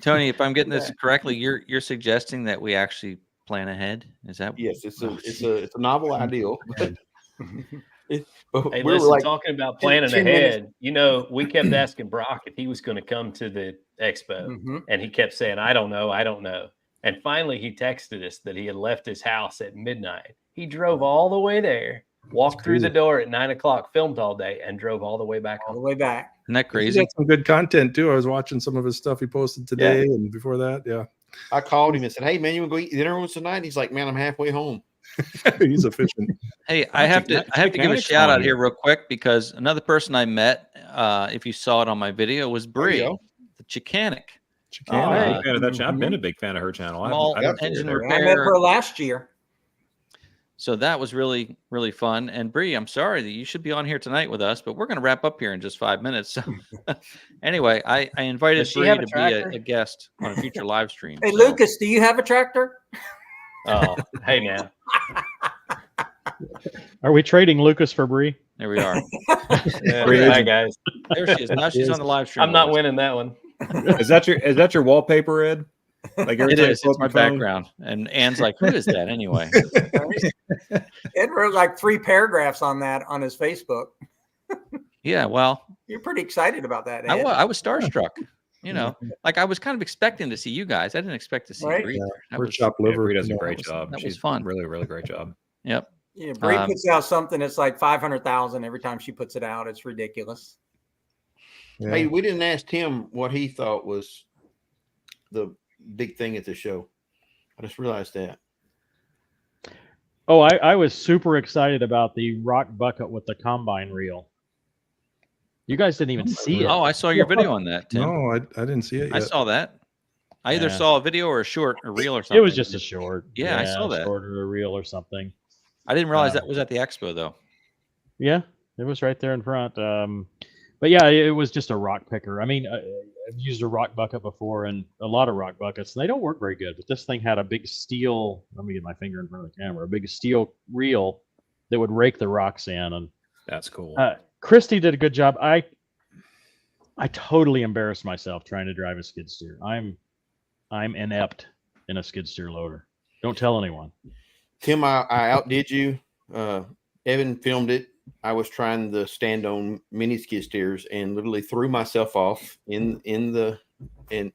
Tony, if I'm getting this correctly, you're suggesting that we actually plan ahead. Is that? Yes, it's a novel ideal. But Hey, we were listen, like, talking about planning 10 minutes- ahead, you know, we kept asking Brock if he was going to come to the expo, Mhm. and he kept saying, I don't know. And finally, he texted us that he had left his house at midnight. He drove all the way there, walked through the crazy. door at 9:00, filmed all day, and drove all the way back All the home. way back. Isn't that He's crazy? got some good content too. I was watching some of his stuff he posted today and before that. Yeah. I called him and said, "Hey man, you want to go eat dinner with us tonight?" He's like, "Man, I'm halfway home." He's efficient. Hey, I have to give a Mechanics shout on out here here. real quick because another person I met, if you saw it on my video, was Bree, go. the Chicanic. I'm a Hey. big fan of that channel. I've been a big fan of her channel. Small I don't engine see her. I met repair. her last year. So that was really, really fun. And Bree, I'm sorry that you should be on here tonight with us, but we're going to wrap up here in just 5 minutes. So anyway, I invited Does she Bree have to a be tractor? a guest on a future live stream. Hey, So, Lucas, do you have a tractor? Oh, hey, now. Are we trading Lucas for Bree? there we are. Hi, guys. There she is. Now she's on the live stream. I'm not with us. winning that one. Is that your wallpaper, Ed? Like every It time you is. pull It's up my your phone? background. And Anne's like, who is that anyway? Ed wrote like 3 paragraphs on that on his Facebook. Yeah, well, You're pretty excited about that, Ed. I was starstruck. You know, like I was kind of expecting to see you guys. I didn't expect to see Right. Bree. there. That Or was, chopped Yeah, liver. Bree does a you know. great was- job. that was She's fun. Really, really great job. Yep. Yeah, Bree Um, puts out something that's like 500,000 every time she puts it out. It's ridiculous. Yeah. Hey, we didn't ask Tim what he thought was the big thing at the show. I just realized that. Oh, I was super excited about the rock bucket with the combine reel. You guys didn't even see it. Oh, I saw your video on that, Tim. No, I didn't see it yet. I saw that. I either Yeah. saw a video or a short or reel or something. It was just a short. Yeah, I saw that. Short or a reel or something. I didn't realize that was at the expo though. Yeah, it was right there in front. but yeah, it was just a rock picker. I mean, I've used a rock bucket before, and a lot of rock buckets, and they don't work very good. But this thing had a big steel. Let me get my finger in front of the camera. A big steel reel that would rake the rocks in, and That's cool. Christy did a good job. I totally embarrassed myself trying to drive a skid steer. I'm inept in a skid steer loader. Don't tell anyone. Tim, I outdid you. Evan filmed it. I was trying the stand-on mini skid steers and literally threw myself off in the and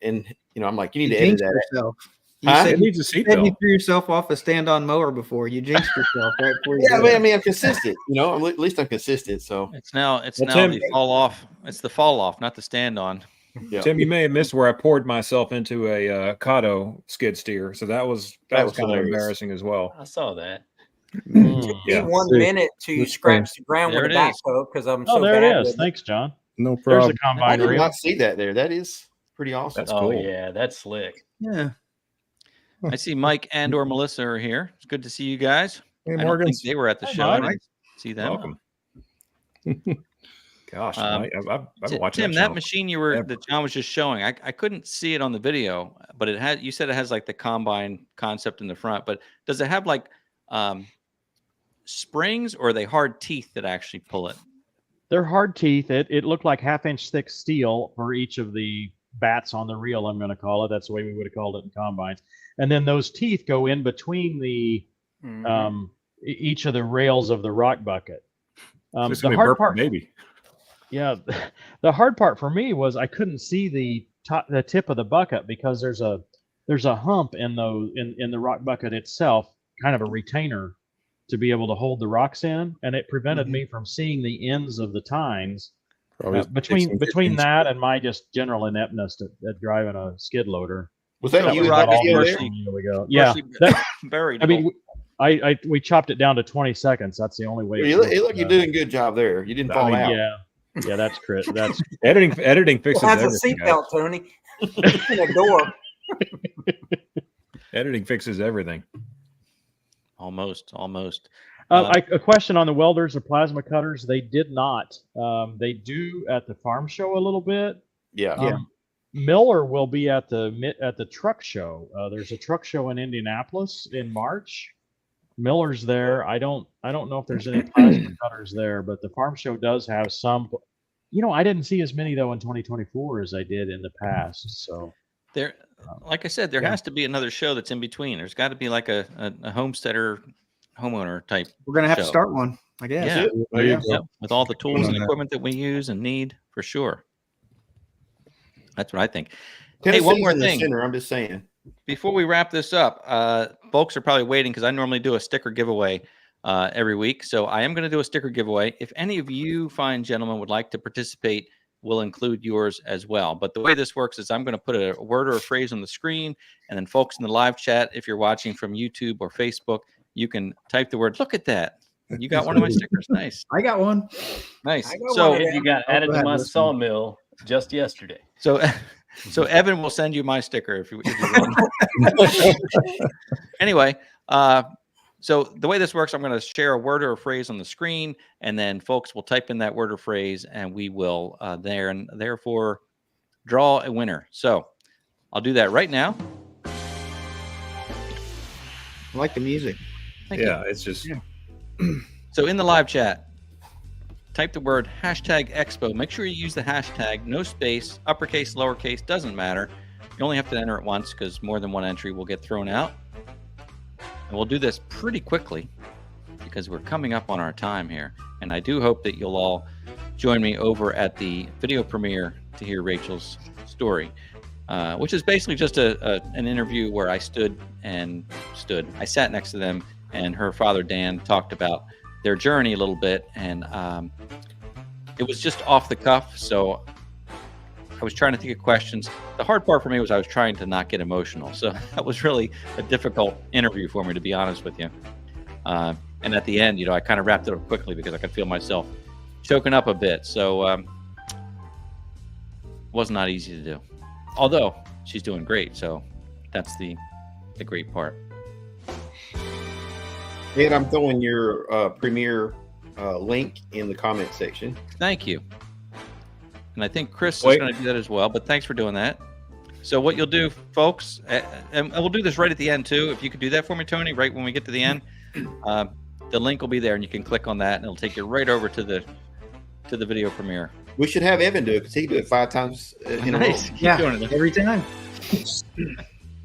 I'm like, you need to edit that. Yourself. You Huh? said It needs a you seatbelt. threw yourself off a stand-on mower before. You jinxed yourself right before you Yeah, did it. I mean, I'm consistent. At least I'm consistent. So It's now Tim- the fall off. It's the fall off, not the stand on. yeah. Tim, you may have missed where I poured myself into a Kato skid steer. So that was That was kind of hilarious. embarrassing as well. I saw that. Yeah. 1 See, minute to that's scratch the ground There with a it is. backhoe because I'm Oh, so there bad it is. with it. Thanks, John. No There's problem. the I combine did reel. not see that there. That is pretty awesome. That's Oh cool. yeah, that's slick. Yeah. I see Mike and or Melissa are here. It's good to see you guys. Hey, I don't Morgan. think they were at the Hi, show. I Mike. didn't see them. Welcome. Gosh, Um, Mike, I've been watching Tim, that that channel machine forever. that John was just showing, I couldn't see it on the video, but you said it has like the combine concept in the front, but does it have like springs, or are they hard teeth that actually pull it? They're hard teeth. It looked like 1/2-inch thick steel for each of the bats on the reel, I'm going to call it. That's the way we would have called it in combines. And then those teeth go in between the each of the rails of the rock bucket. It's The gonna be hard burp part, baby. yeah, the hard part for me was I couldn't see the tip of the bucket because there's a hump in the rock bucket itself, kind of a retainer to be able to hold the rocks in, and it prevented me from seeing the ends of the tines. Always Between fixing things. that and my just general ineptness at driving a skid loader, Was that So you we in rock that it video first. there? Yeah, that, Buried. I mean, we chopped it down to 20 seconds. That's the only way. You look you're doing a good job there. You didn't fall out. Yeah, that's Chris. That's Editing fixes It has a everything. guys. seatbelt, Tony. In a door. Editing fixes everything. almost. a question on the welders or plasma cutters. They did not. They do at the farm show a little bit. Yeah. Miller will be at the truck show. There's a truck show in Indianapolis in March. Miller's there. I don't know if there's any plasma cutters there, but the farm show does have some. I didn't see as many though in 2024 as I did in the past. So There, like I said, there has to be another show that's in between. There's got to be like a homesteader, homeowner type. We're gonna have to show. start one, I guess. Yeah, There you go. Yep, with all the tools and Yeah. equipment that we use and need for sure. That's what I think. Tennessee's one more in the thing. center, I'm just saying. Before we wrap this up, folks are probably waiting because I normally do a sticker giveaway every week. So I am going to do a sticker giveaway. If any of you fine gentlemen would like to participate, we'll include yours as well. But the way this works is I'm going to put a word or a phrase on the screen, and then folks in the live chat, if you're watching from YouTube or Facebook, you can type the word. Look at that. You got one of my stickers. Nice. I got one. Nice. I got So, one. And you got added to my sawmill just yesterday. so Evan will send you my sticker if you want. Anyway, so the way this works, I'm going to share a word or a phrase on the screen, and then folks will type in that word or phrase, and we will therefore draw a winner. So I'll do that right now. I like the music. Thank you. It's just So in the live chat, type the word #Expo. Make sure you use the hashtag, no space, uppercase, lowercase, doesn't matter. You only have to enter it once because more than one entry will get thrown out. And we'll do this pretty quickly because we're coming up on our time here. And I do hope that you'll all join me over at the video premiere to hear Rachel's story, which is basically just an interview where I I sat next to them, and her father, Dan, talked about their journey a little bit. And it was just off the cuff. So I was trying to think of questions. The hard part for me was I was trying to not get emotional. So that was really a difficult interview for me, to be honest with you. And at the end, I kind of wrapped it up quickly because I could feel myself choking up a bit. So it was not easy to do. Although she's doing great. So that's the great part. Ed, I'm throwing your premiere link in the comment section. Thank you. and I think Chris is Wait. going to do that as well. But thanks for doing that. So what you'll do, folks, and we'll do this right at the end too. If you could do that for me, Tony, right when we get to the end, the link will be there, and you can click on that, and it'll take you right over to the video premiere. We should have Evan do it because he can do it 5 times in a row. Nice. Keep Yeah, doing it. every time.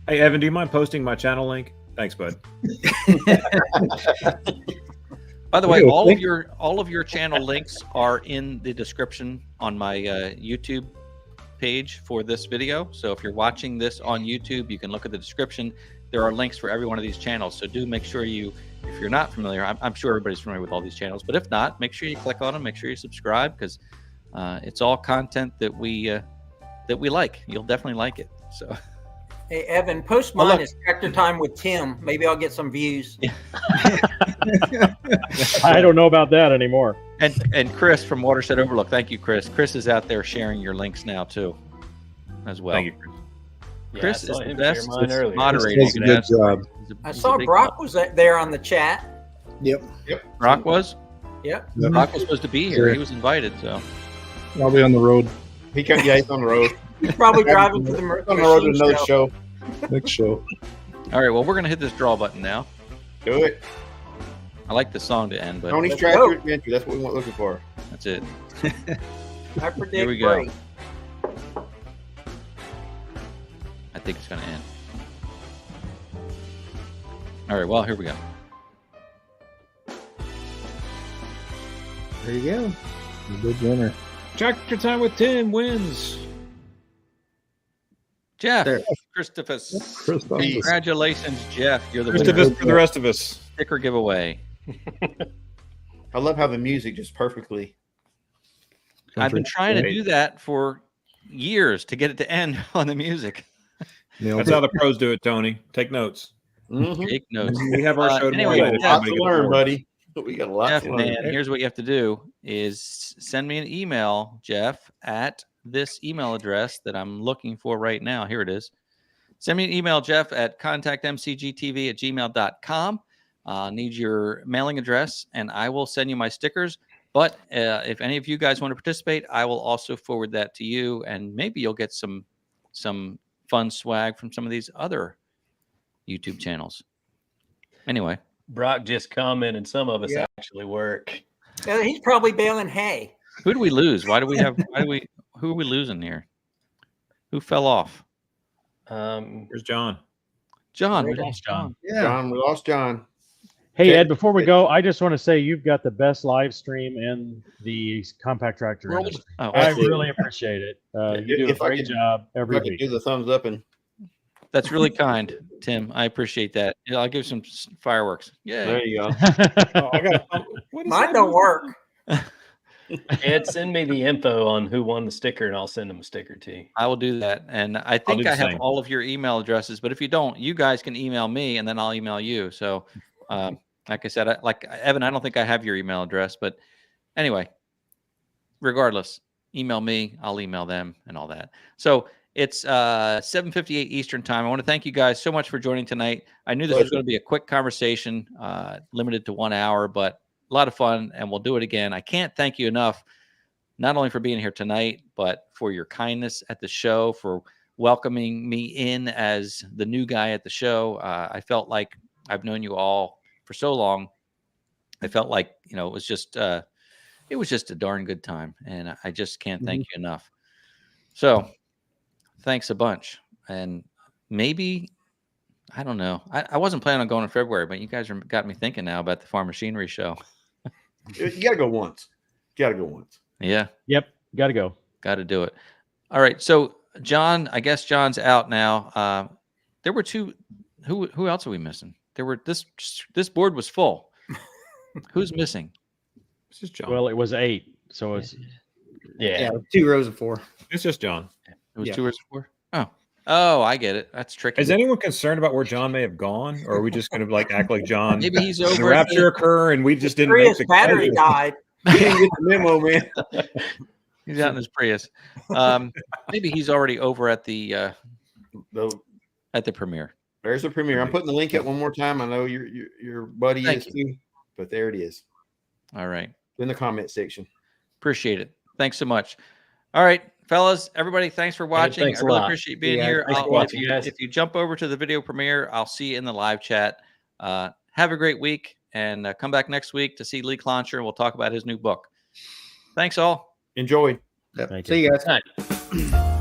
Hey, Evan, do you mind posting my channel link? Thanks, bud. By the way, Okay, all of your channel links are in the description on my YouTube page for this video. So if you're watching this on YouTube, you can look at the description. There are links for every one of these channels. So do make sure you, if you're not familiar, I'm sure everybody's familiar with all these channels, but if not, make sure you click on them. Make sure you subscribe because it's all content that we like. You'll definitely like it. So. Hey, Evan, post mine as Tractor Time with Tim. Maybe I'll get some views. I don't know about that anymore. And Chris from Watershed Overlook. Thank you, Chris. Chris is out there sharing your links now too, as well. Thank you, Chris. Chris Yeah, I is saw the him best share mine earlier. moderator. Does a good job. I saw Brock was there on the chat. Yep. Brock was. Yep. Brock was supposed to be here. He was invited, so. I'll be on the road He's on the road. He's probably driving to the On the road to machine another show. show. next show. All right. Well, we're gonna hit this draw button now. Do it. I like the song to end, but Tony's Let's Tractor go. Adventure. That's what we want looking for. that's it. I predict Here we go. break. I think it's gonna end. All right. Well, here we go. There you go. Good winner. Tractor Time with Tim wins. Jeff, There. Christophus. Christophus. Congratulations, Jeff. You're the Rest of winner. us for the rest of us. Sticker giveaway. I love how the music just perfectly. I've been trying to do that for years to get it to end on the music. That's how the pros do it, Tony. Take notes. Mm-hmm. Take notes. We have our show anyway, tomorrow night if Jeff, Lots somebody to gets learn, bored. buddy. We got a lot Jeff, to learn. man, here's what you have to do is send me an email, Jeff, at this email address that I'm looking for right now. Here it is. Send me an email, Jeff, at contactmcgtv@gmail.com. Need your mailing address, and I will send you my stickers. But if any of you guys want to participate, I will also forward that to you, and maybe you'll get some fun swag from some of these other YouTube channels. Anyway. Brock just commented some of us actually work. He's probably baling hay. Who do we lose? Who are we losing here? Who fell off? Here's John. John. There We it lost is, John. Yeah. John, we lost John. Hey, Okay. Ed, before we go, I just want to say you've got the best live stream in the compact tractor World. industry. Oh, I absolutely. really appreciate it. You do a If I great could- job If every I could week. do the thumbs up and that's really kind, Tim. I appreciate that. Yeah, I'll give some fireworks. there Yeah. you go. Oh, I got what is Mine that? don't work. Ed, send me the info on who won the sticker, and I'll send them a sticker to you. I will do that. And I do think the I have same. all of your email addresses, but if you don't, you guys can email me and then I'll email you. So, like I said, like Evan, I don't think I have your email address, but anyway, regardless, email me, I'll email them and all that. So it's 7:58 Eastern time. I want to thank you guys so much for joining tonight. I knew this was going to be a quick conversation, limited to 1 hour, but a lot of fun, and we'll do it again. I can't thank you enough, not only for being here tonight, but for your kindness at the show, for welcoming me in as the new guy at the show. I felt like I've known you all for so long. I felt like, it was just a darn good time, and I just can't thank you enough. So thanks a bunch. And maybe, I don't know. I wasn't planning on going in February, but you guys got me thinking now about the Farm Machinery Show. You gotta go once. Yeah. Yep, got to go. Got to do it. All right. So John, I guess John's out now. There were two. Who else are we missing? This board was full. Who's missing? This is John. Well, it was 8, so it's Yeah. 2 rows of 4. It's just John. It was Yeah. 2 or 4. Oh, I get it. That's tricky. Is anyone concerned about where John may have gone, or are we just going to act like John? Maybe he's Did the over at rapture occur, and we just didn't make Prius the battery died. You didn't get the memo, man. He's out in his Prius. Maybe he's already over at the premiere. There's the premiere. I'm putting the link up one more time. I know your buddy Thank is too, but there it is All right. in the comment section. Appreciate it. Thanks so much. All right, fellas, everybody, thanks for watching. thanks I a really lot. appreciate being Yeah, here. thanks for watching, guys. If you jump over to the video premiere, I'll see you in the live chat. Have a great week, and come back next week to see Lee Cloncher, and we'll talk about his new book. Thanks all. Enjoy. Yep. Thank See you guys. All right.